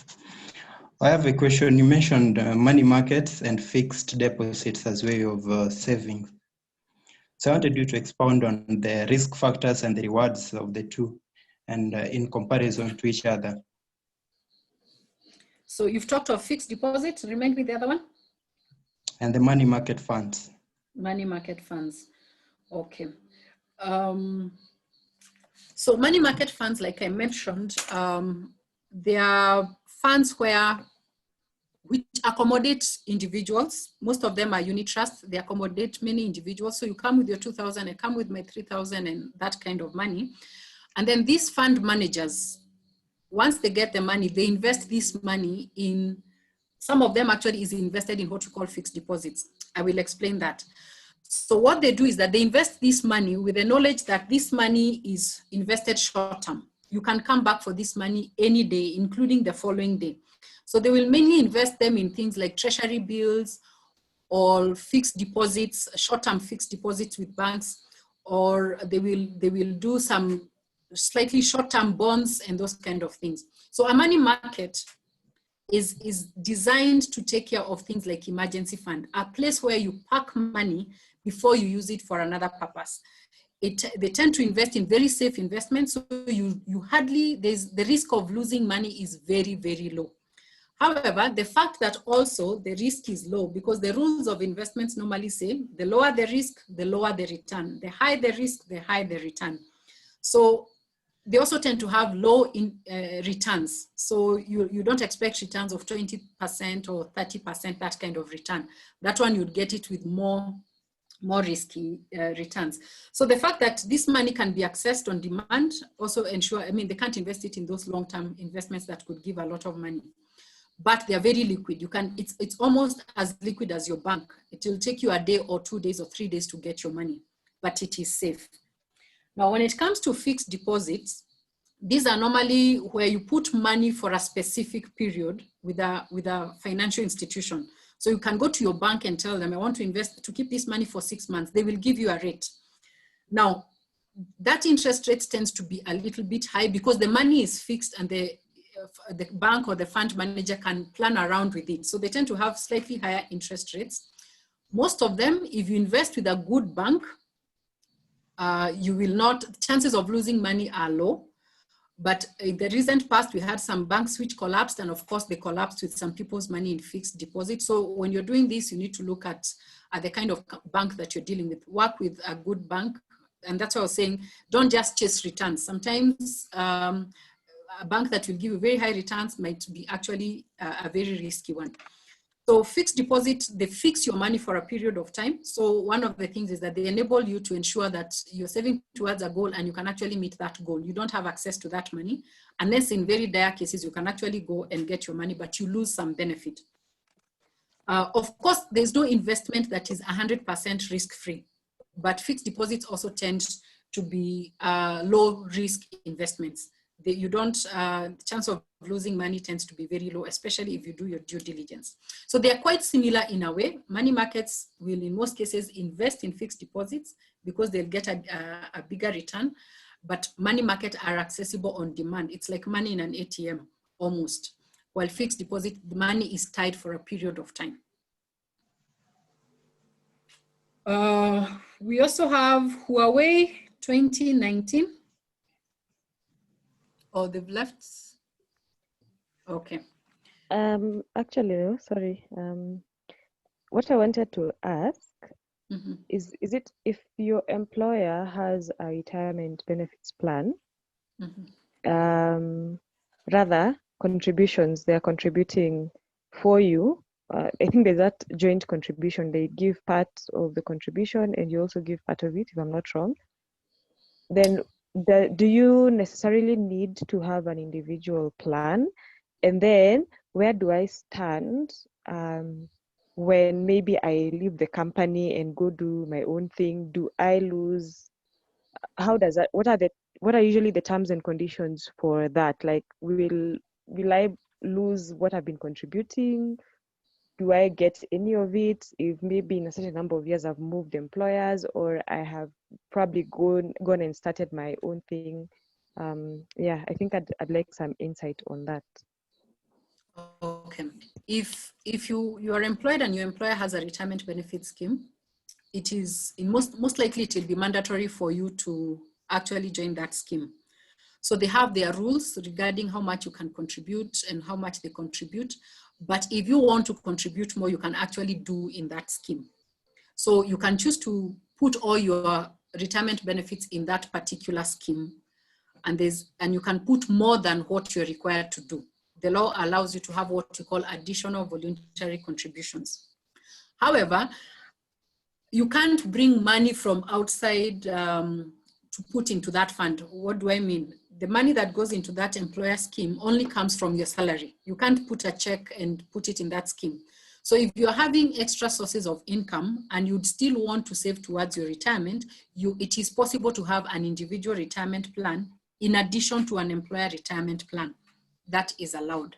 I have a question. You mentioned money markets and fixed deposits as way of saving. So I wanted you to expound on the risk factors and the rewards of the two, and in comparison to each other. So you've talked of fixed deposits. Remind me the other one. And the money market funds. Money market funds. Okay. So money market funds, like I mentioned, they are funds which accommodate individuals. Most of them are unit trusts. They accommodate many individuals. So you come with your 2,000, I come with my 3,000, and that kind of money. And then these fund managers, once they get the money, they invest this money in, some of them actually is invested in what we call fixed deposits. I will explain that. So what they do is that they invest this money with the knowledge that this money is invested short term. You can come back for this money any day, including the following day. So they will mainly invest them in things like treasury bills or fixed deposits, short-term fixed deposits with banks, or they will do some slightly short-term bonds and those kind of things. So a money market is designed to take care of things like emergency fund, a place where you park money before you use it for another purpose. They tend to invest in very safe investments, so you hardly, the risk of losing money is very, very low. However, the fact that also the risk is low, because the rules of investments normally say the lower the risk, the lower the return. The higher the risk, the higher the return. So they also tend to have low returns. So you don't expect returns of 20% or 30%, that kind of return. That one you'd get it with more risky returns. So the fact that this money can be accessed on demand also ensure, I mean, they can't invest it in those long-term investments that could give a lot of money. But they are very liquid. You can, it's almost as liquid as your bank. It will take you a day or 2 days or 3 days to get your money, but it is safe. Now, when it comes to fixed deposits, these are normally where you put money for a specific period with a financial institution. So you can go to your bank and tell them, I want to invest, to keep this money for 6 months. They will give you a rate. Now, that interest rate tends to be a little bit high because the money is fixed and the bank or the fund manager can plan around with it. So they tend to have slightly higher interest rates. Most of them, if you invest with a good bank, you will not, chances of losing money are low. But in the recent past, we had some banks which collapsed, and of course they collapsed with some people's money in fixed deposit. So when you're doing this, you need to look at the kind of bank that you're dealing with. Work with a good bank. And that's what I was saying, don't just chase returns. Sometimes a bank that will give you very high returns might be actually a very risky one. So fixed deposit, they fix your money for a period of time. So one of the things is that they enable you to ensure that you're saving towards a goal and you can actually meet that goal. You don't have access to that money, unless in very dire cases, you can actually go and get your money, but you lose some benefit. Of course, there's no investment that is 100% risk-free, but fixed deposits also tend to be low risk investments. You don't, chance of losing money tends to be very low, especially if you do your due diligence. So they are quite similar in a way. Money markets will in most cases invest in fixed deposits because they'll get a bigger return, but money markets are accessible on demand. It's like money in an ATM almost, while fixed deposit, the money is tied for a period of time. We also have Huawei 2019. Oh, they've left. Okay. Actually, no, sorry. What I wanted to ask is it if your employer has a retirement benefits plan, rather contributions, they're contributing for you. I think there's that joint contribution. They give part of the contribution and you also give part of it, if I'm not wrong. Then do you necessarily need to have an individual plan? And then where do I stand when maybe I leave the company and go do my own thing? Do I lose? How does that? What are usually the terms and conditions for that? Like, will I lose what I've been contributing? Do I get any of it if maybe in a certain number of years I've moved employers, or I have probably gone and started my own thing? Yeah, I think I'd like some insight on that. Okay. If you are employed and your employer has a retirement benefit scheme, it is most likely it will be mandatory for you to actually join that scheme. So they have their rules regarding how much you can contribute and how much they contribute. But if you want to contribute more, you can actually do in that scheme. So you can choose to put all your retirement benefits in that particular scheme, and you can put more than what you're required to do. The law allows you to have what you call additional voluntary contributions. However, you can't bring money from outside to put into that fund. What do I mean? The money that goes into that employer scheme only comes from your salary. You can't put a check and put it in that scheme. So if you're having extra sources of income and you'd still want to save towards your retirement, it is possible to have an individual retirement plan in addition to an employer retirement plan. That is allowed.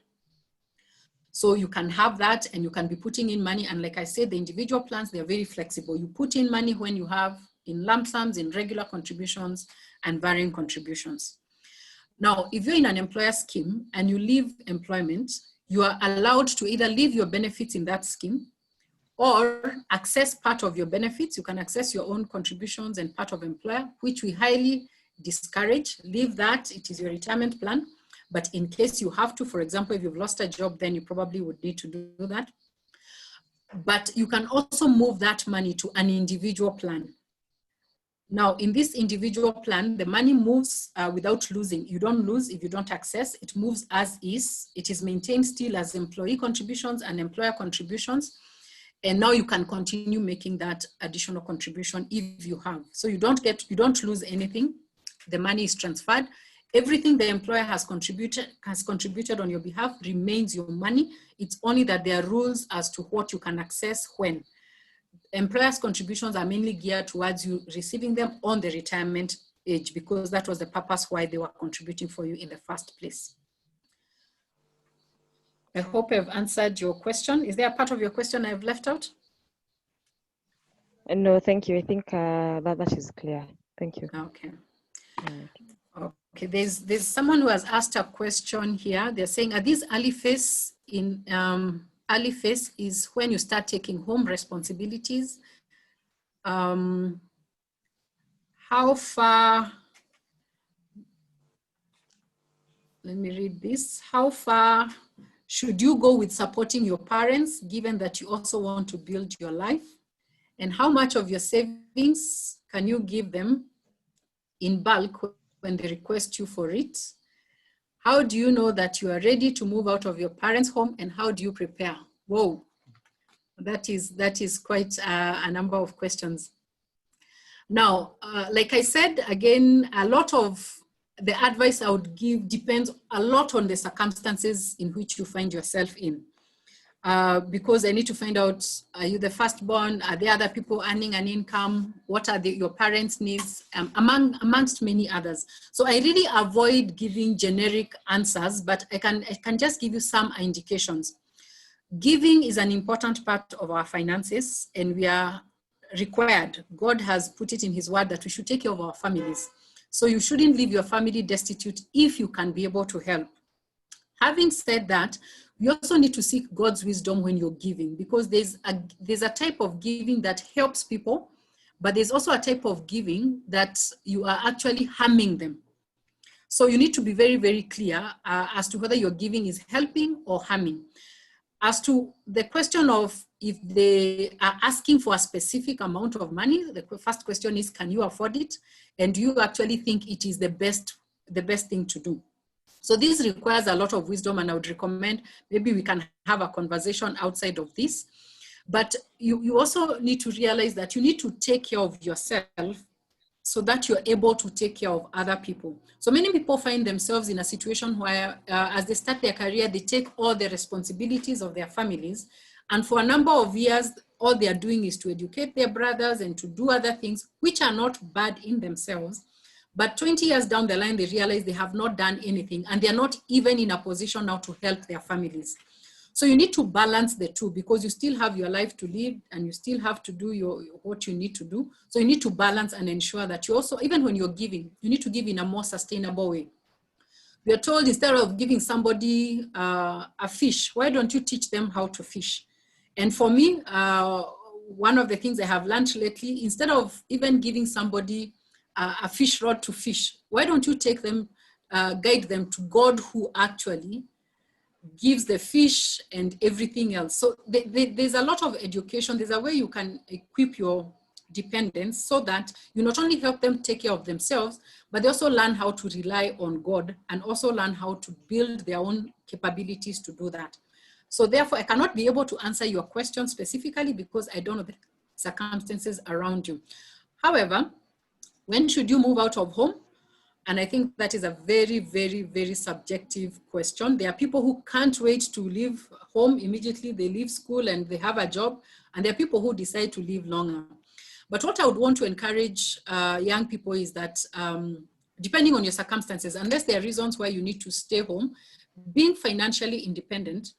So you can have that and you can be putting in money. And like I said, the individual plans, they're very flexible. You put in money when you have in lump sums, in regular contributions and varying contributions. Now, if you're in an employer scheme and you leave employment, you are allowed to either leave your benefits in that scheme or access part of your benefits. You can access your own contributions and part of employer, which we highly discourage. Leave that, it is your retirement plan. But in case you have to, for example, if you've lost a job, then you probably would need to do that. But you can also move that money to an individual plan. Now, in this individual plan, the money moves without losing. You don't lose if you don't access. It moves as is. It is maintained still as employee contributions and employer contributions. And now you can continue making that additional contribution if you have. So you don't lose anything. The money is transferred. Everything the employer has contributed on your behalf remains your money. It's only that there are rules as to what you can access when. Employers' contributions are mainly geared towards you receiving them on the retirement age, because that was the purpose why they were contributing for you in the first place. I hope I've answered your question. Is there a part of your question I've left out? No, thank you. I think that is clear. Thank you. Okay. Okay, there's someone who has asked a question here. They're saying, are these early phase in early phase is when you start taking home responsibilities? How far, let me read this. How far should you go with supporting your parents, given that you also want to build your life? And how much of your savings can you give them in bulk when they request you for it? How do you know that you are ready to move out of your parents' home, and how do you prepare? Whoa, that is quite a number of questions. Now, like I said, again, a lot of the advice I would give depends a lot on the circumstances in which you find yourself in. Because I need to find out, are you the firstborn? Are there other people earning an income? What are your parents' needs? Amongst many others. So I really avoid giving generic answers, but I can just give you some indications. Giving is an important part of our finances, and we are required. God has put it in his word that we should take care of our families. So you shouldn't leave your family destitute if you can be able to help. Having said that, we also need to seek God's wisdom when you're giving, because there's a type of giving that helps people, but there's also a type of giving that you are actually harming them. So you need to be very, very clear as to whether your giving is helping or harming. As to the question of if they are asking for a specific amount of money, the first question is, can you afford it? And do you actually think it is the best thing to do? So this requires a lot of wisdom, and I would recommend maybe we can have a conversation outside of this. But you also need to realize that you need to take care of yourself so that you're able to take care of other people. So many people find themselves in a situation where as they start their career, they take all the responsibilities of their families. And for a number of years, all they are doing is to educate their brothers and to do other things, which are not bad in themselves. But 20 years down the line, they realize they have not done anything, and they're not even in a position now to help their families. So you need to balance the two, because you still have your life to live and you still have to do what you need to do. So you need to balance and ensure that you also, even when you're giving, you need to give in a more sustainable way. We are told, instead of giving somebody a fish, why don't you teach them how to fish? And for me, one of the things I have learned lately, instead of even giving somebody a fish rod to fish, why don't you take them, guide them to God, who actually gives the fish and everything else. So there's a lot of education. There's a way you can equip your dependents so that you not only help them take care of themselves, but they also learn how to rely on God and also learn how to build their own capabilities to do that. So therefore, I cannot be able to answer your question specifically because I don't know the circumstances around you. However, when should you move out of home? And I think that is a very, very, very subjective question. There are people who can't wait to leave home immediately. They leave school and they have a job. And there are people who decide to live longer. But what I would want to encourage young people is that depending on your circumstances, unless there are reasons why you need to stay home, being financially independent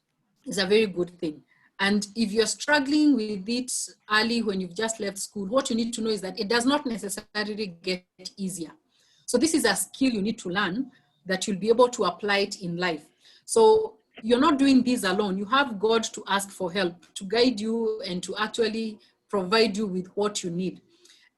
is a very good thing. And if you're struggling with it early when you've just left school, what you need to know is that it does not necessarily get easier. So this is a skill you need to learn that you'll be able to apply it in life. So you're not doing this alone. You have God to ask for help, to guide you and to actually provide you with what you need.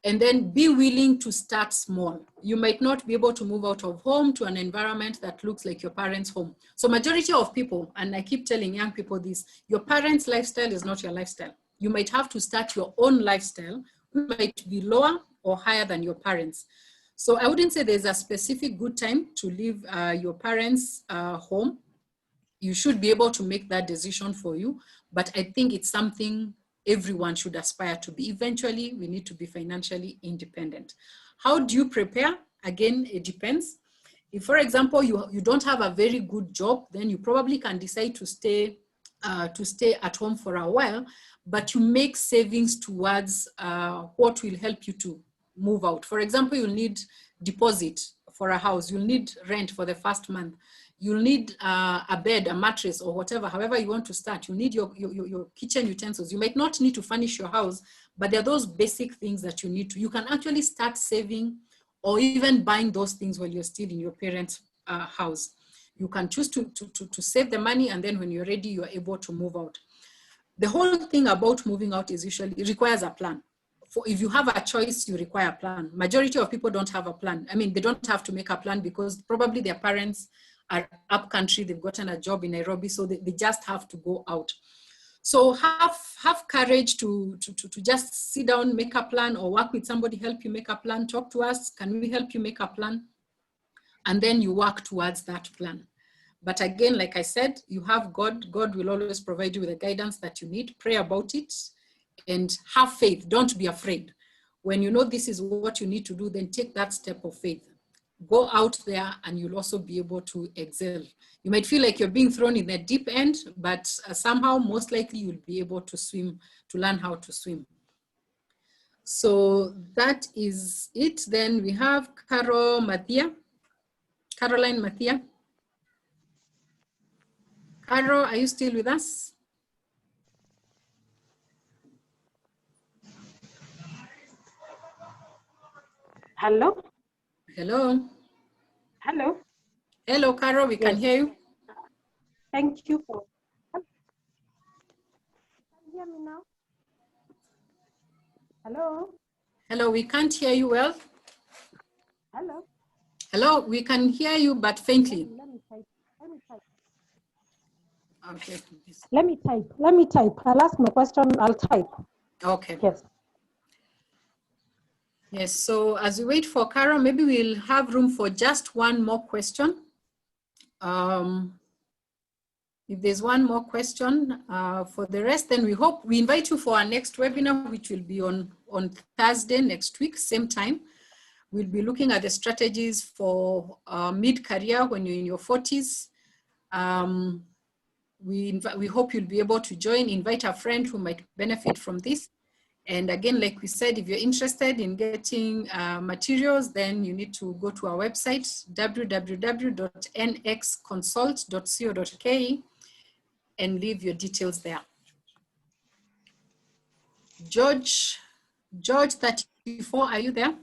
And then be willing to start small. You might not be able to move out of home to an environment that looks like your parents' home. So majority of people, and I keep telling young people this, your parents' lifestyle is not your lifestyle. You might have to start your own lifestyle, which might be lower or higher than your parents. So I wouldn't say there's a specific good time to leave your parents' home. You should be able to make that decision for you, but I think it's something everyone should aspire to be. Eventually, we need to be financially independent. How do you prepare? Again, it depends. If, for example, you don't have a very good job, then you probably can decide to stay at home for a while, but you make savings towards what will help you to move out. For example, you'll need deposit for a house. You'll need rent for the first month. You'll need a bed, a mattress, or whatever, however you want to start. You need your kitchen utensils. You might not need to furnish your house, but there are those basic things that you need to. You can actually start saving or even buying those things while you're still in your parents' house. You can choose to save the money, and then when you're ready, you're able to move out. The whole thing about moving out is usually, it requires a plan. If you have a choice, you require a plan. Majority of people don't have a plan. I mean, they don't have to make a plan because probably their parents are up country, they've gotten a job in Nairobi, so they just have to go out. So have courage to just sit down, make a plan, or work with somebody, help you make a plan, talk to us, can we help you make a plan? And then you work towards that plan. But again, like I said, you have God. God will always provide you with the guidance that you need. Pray about it and have faith. Don't be afraid. When you know this is what you need to do, then take that step of faith. Go out there and you'll also be able to excel. You might feel like you're being thrown in the deep end, but somehow most likely you'll be able to swim, to learn how to swim. So that is it. Then we have Caroline Mathia. Caro, are you still with us? Hello? Hello? Hello? Hello, Caro, we can hear you. Thank you for... Can you hear me now? Hello? Hello, we can't hear you well. Hello? Hello, we can hear you, but faintly. Let me type. Okay. Let me type. I'll ask my question, I'll type. Okay. Yes. Yes, so as we wait for Caro, maybe we'll have room for just one more question. If there's one more question, for the rest, then we invite you for our next webinar, which will be on Thursday next week, same time. We'll be looking at the strategies for mid-career when you're in your 40s. We hope you'll be able to join, invite a friend who might benefit from this. And again, like we said, if you're interested in getting materials, then you need to go to our website, www.nxconsult.co.ke, and leave your details there. George 34, are you there?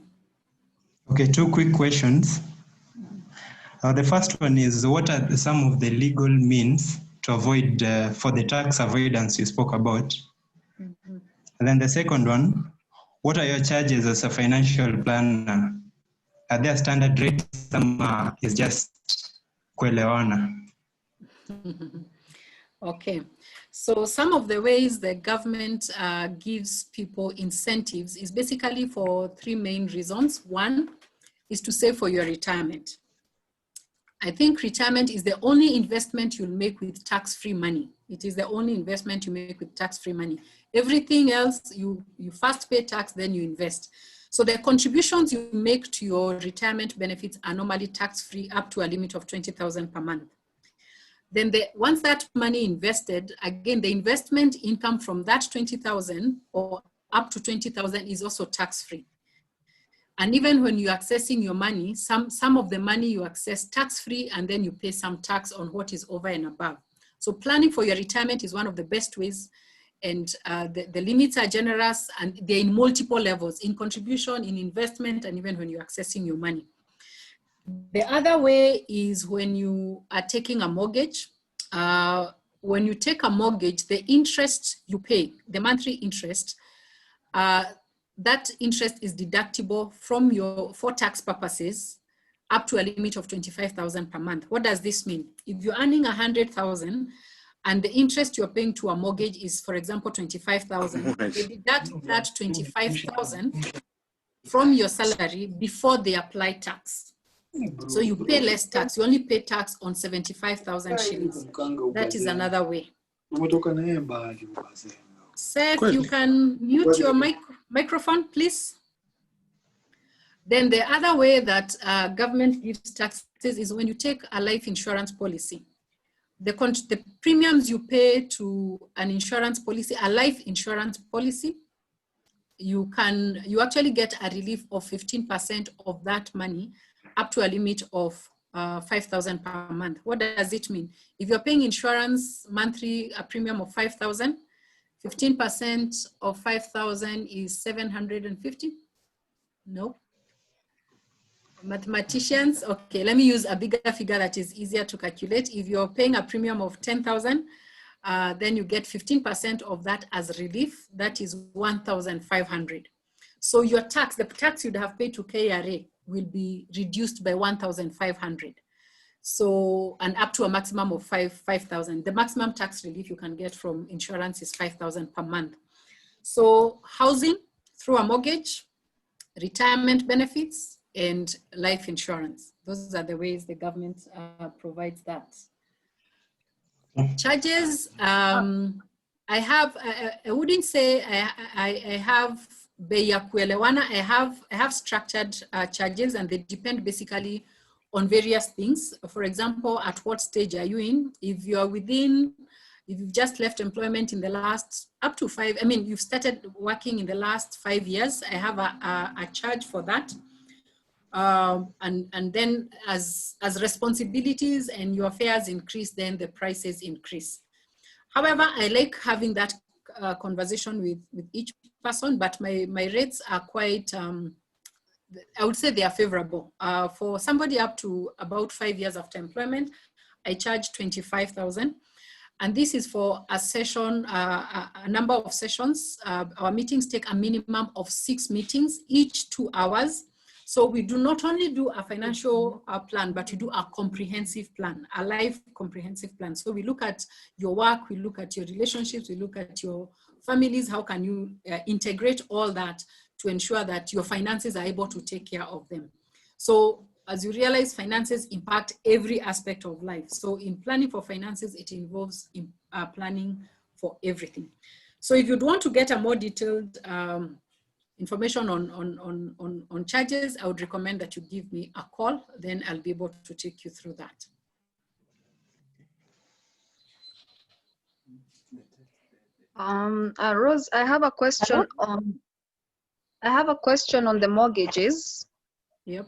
Okay, two quick questions. The first one is, what are some of the legal means to avoid, for the tax avoidance you spoke about? Mm-hmm. And then the second one, what are your charges as a financial planner? Are there standard rates? Some is just kuelewana. Okay, so some of the ways the government gives people incentives is basically for three main reasons. One is to save for your retirement. I think retirement is the only investment you'll make with tax-free money. It is the only investment you make with tax-free money. Everything else, you first pay tax, then you invest. So the contributions you make to your retirement benefits are normally tax-free up to a limit of 20,000 per month. Then once that money invested, again, the investment income from that 20,000 or up to 20,000 is also tax-free. And even when you're accessing your money, some of the money you access tax-free, and then you pay some tax on what is over and above. So planning for your retirement is one of the best ways, and the limits are generous, and they're in multiple levels, in contribution, in investment, and even when you're accessing your money. The other way is when you are taking a mortgage. When you take a mortgage, the interest you pay, the monthly interest, that interest is deductible from for tax purposes up to a limit of 25,000 per month. What does this mean? If you're earning 100,000 and the interest you're paying to a mortgage is, for example, 25,000, they deduct that 25,000 from your salary before they apply tax. So you pay less tax. You only pay tax on 75,000 shillings. That is another way. Seth, you can mute your microphone, please. Then the other way that government gives taxes is when you take a life insurance policy. The premiums you pay to an insurance policy, a life insurance policy, you actually get a relief of 15% of that money up to a limit of 5,000 per month. What does it mean? If you're paying insurance monthly, a premium of 5,000, 15% of 5,000 is 750? No. Mathematicians, okay, let me use a bigger figure that is easier to calculate. If you're paying a premium of 10,000, then you get 15% of that as relief. That is 1,500. So your tax, the tax you'd have paid to KRA will be reduced by 1,500. So, and up to a maximum of 5,000. The maximum tax relief you can get from insurance is 5,000 per month. So housing through a mortgage, retirement benefits, and life insurance. Those are the ways the government provides that. Charges, I wouldn't say I have Beya Kuelewana. I have structured charges, and they depend basically on various things. For example, at what stage are you in? If you've just left employment in the last you've started working in the last 5 years, I have a charge for that. And then as responsibilities and your affairs increase, then the prices increase. However, I like having that conversation with each person, but my rates are quite, I would say they are favorable. For somebody up to about 5 years after employment, I charge 25,000. And this is for a session, a number of sessions. Our meetings take a minimum of 6 meetings, each 2 hours. So we do not only do a financial plan, but we do a comprehensive plan, a life comprehensive plan. So we look at your work, we look at your relationships, we look at your families, how can you integrate all that to ensure that your finances are able to take care of them. So as you realize, finances impact every aspect of life. So in planning for finances, it involves planning for everything. So if you'd want to get a more detailed information on charges, I would recommend that you give me a call, then I'll be able to take you through that. Rose, I have a question on the mortgages. Yep.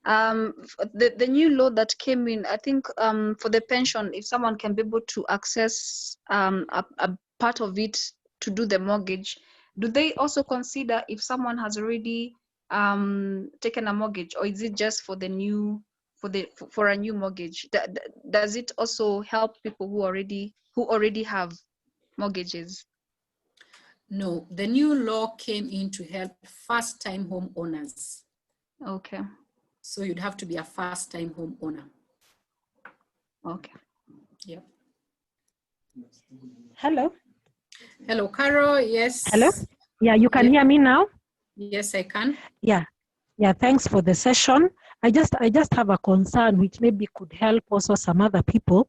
The new law that came in, I think for the pension, if someone can be able to access a part of it to do the mortgage, do they also consider if someone has already taken a mortgage, or is it just for the new for a new mortgage? Does it also help people who already have mortgages? No, the new law came in to help first-time homeowners. Okay. So you'd have to be a first-time homeowner. Okay. Yeah. Hello. Hello, Carol. Yes. Hello. Yeah, you can hear me now? Yes, I can. Yeah. Yeah, thanks for the session. I just have a concern which maybe could help also some other people.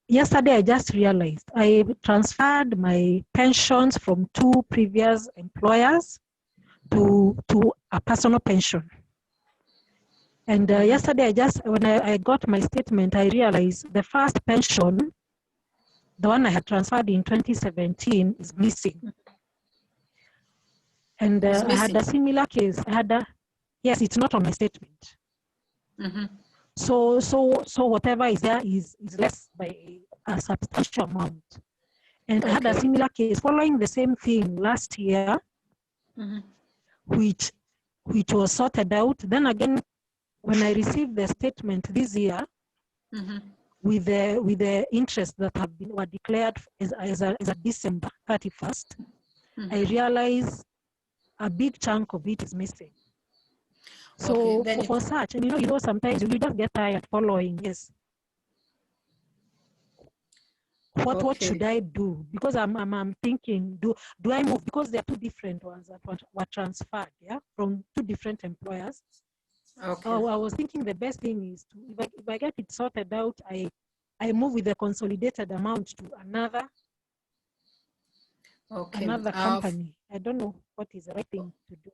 yesterday I just realized I transferred my pensions from 2 previous employers to a personal pension. And yesterday when I got my statement, I realized the first pension, the one I had transferred in 2017, is missing. And I had a similar case. Yes, it's not on my statement. So whatever is there is less by a substantial amount. And I had a similar case following the same thing last year, which was sorted out. Then again, when I received the statement this year, with the interest that were declared as a December 31st, I realized a big chunk of it is missing. So for such, and you know, sometimes you just get tired following. Yes. What should I do? Because I'm thinking, do I move? Because there are 2 different ones that were transferred, yeah, from 2 different employers. I was thinking the best thing is if I get it sorted out, I move with the consolidated amount to another company. I don't know what is the right thing to do.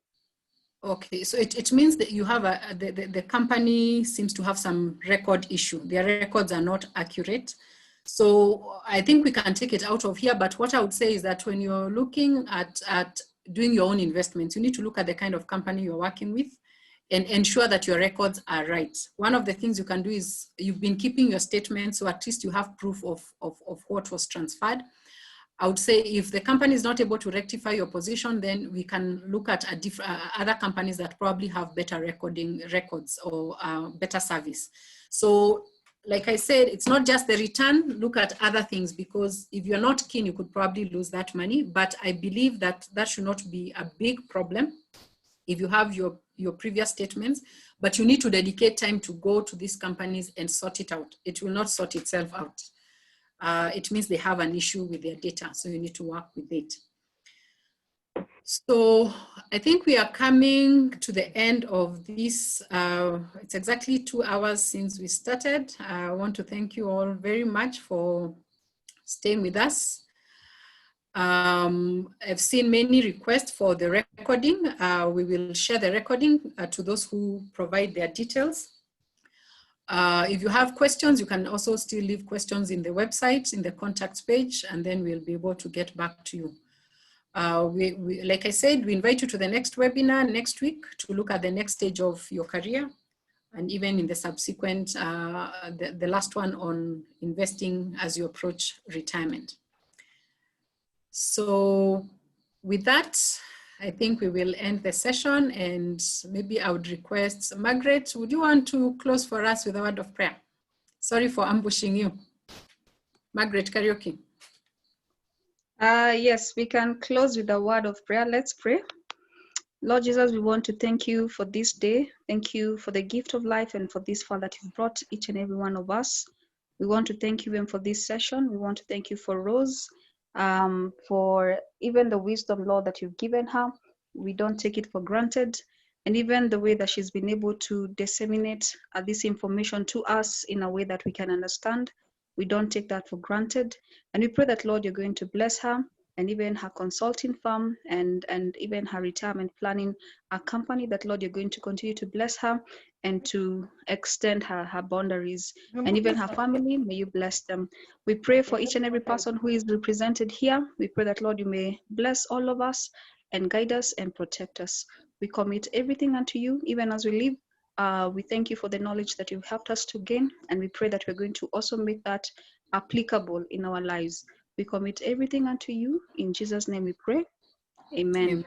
Okay, so it means that you have the company seems to have some record issue. Their records are not accurate. So I think we can take it out of here. But what I would say is that when you're looking at doing your own investments, you need to look at the kind of company you're working with and ensure that your records are right. One of the things you can do is you've been keeping your statements, so at least you have proof of what was transferred. I would say if the company is not able to rectify your position, then we can look at other companies that probably have better records or better service. So like I said, it's not just the return, look at other things, because if you're not keen, you could probably lose that money. But I believe that that should not be a big problem if you have your previous statements, but you need to dedicate time to go to these companies and sort it out. It will not sort itself out. It means they have an issue with their data, so you need to work with it. So I think we are coming to the end of this. It's exactly 2 hours since we started. I want to thank you all very much for staying with us. I've seen many requests for the recording. We will share the recording to those who provide their details. If you have questions, you can also still leave questions in the website, in the contacts page, and then we'll be able to get back to you. Like I said, we invite you to the next webinar next week to look at the next stage of your career, and even in the subsequent, the last one on investing as you approach retirement. So with that, I think we will end the session, and maybe I would request, Margaret, would you want to close for us with a word of prayer? Sorry for ambushing you. Margaret Karaoke. Yes, we can close with a word of prayer. Let's pray. Lord Jesus, we want to thank you for this day. Thank you for the gift of life and for this far that you've brought each and every one of us. We want to thank you even for this session. We want to thank you for Rose, for even the wisdom, Lord, that you've given her. We don't take it for granted. And even the way that she's been able to disseminate this information to us in a way that we can understand. We don't take that for granted. And we pray that, Lord, you're going to bless her and even her consulting firm and even her retirement planning company, that, Lord, you're going to continue to bless her and to extend her boundaries, and even her family, may you bless them. We pray for each and every person who is represented here. We pray that, Lord, you may bless all of us and guide us and protect us. We commit everything unto you, even as we live. We thank you for the knowledge that you've helped us to gain, and we pray that we're going to also make that applicable in our lives. We commit everything unto you. In Jesus' name we pray. Amen. Amen.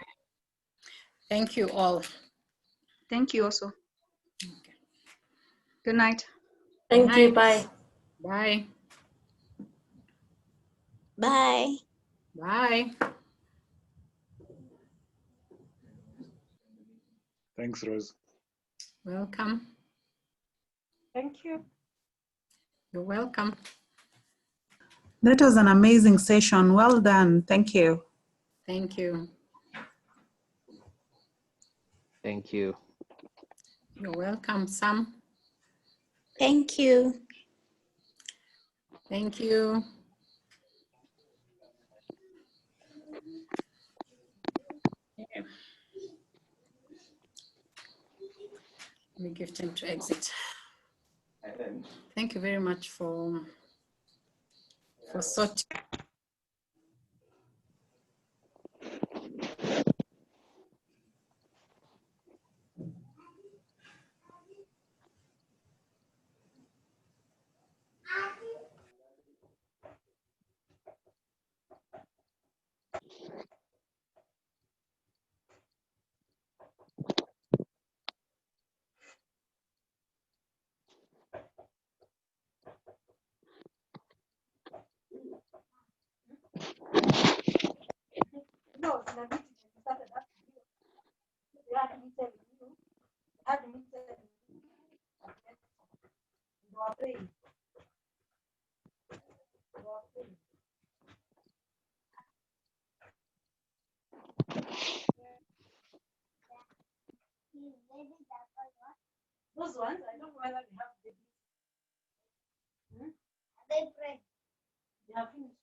Thank you all. Thank you also. Okay. Good night. Thank you. Bye. Bye. Bye. Bye. Thanks, Rose. Welcome. Thank you. You're welcome. That was an amazing session. Well done. Thank you. Thank you. Thank you. You're welcome, Sam. Thank you. Thank you. Okay. Let me give time to exit. Thank you very much for sorting. No, it's not. It started up. You had me telling you. Had me telling you. You are praying. You are praying. Those ones, I don't know whether they have babies. They pray. They have finished.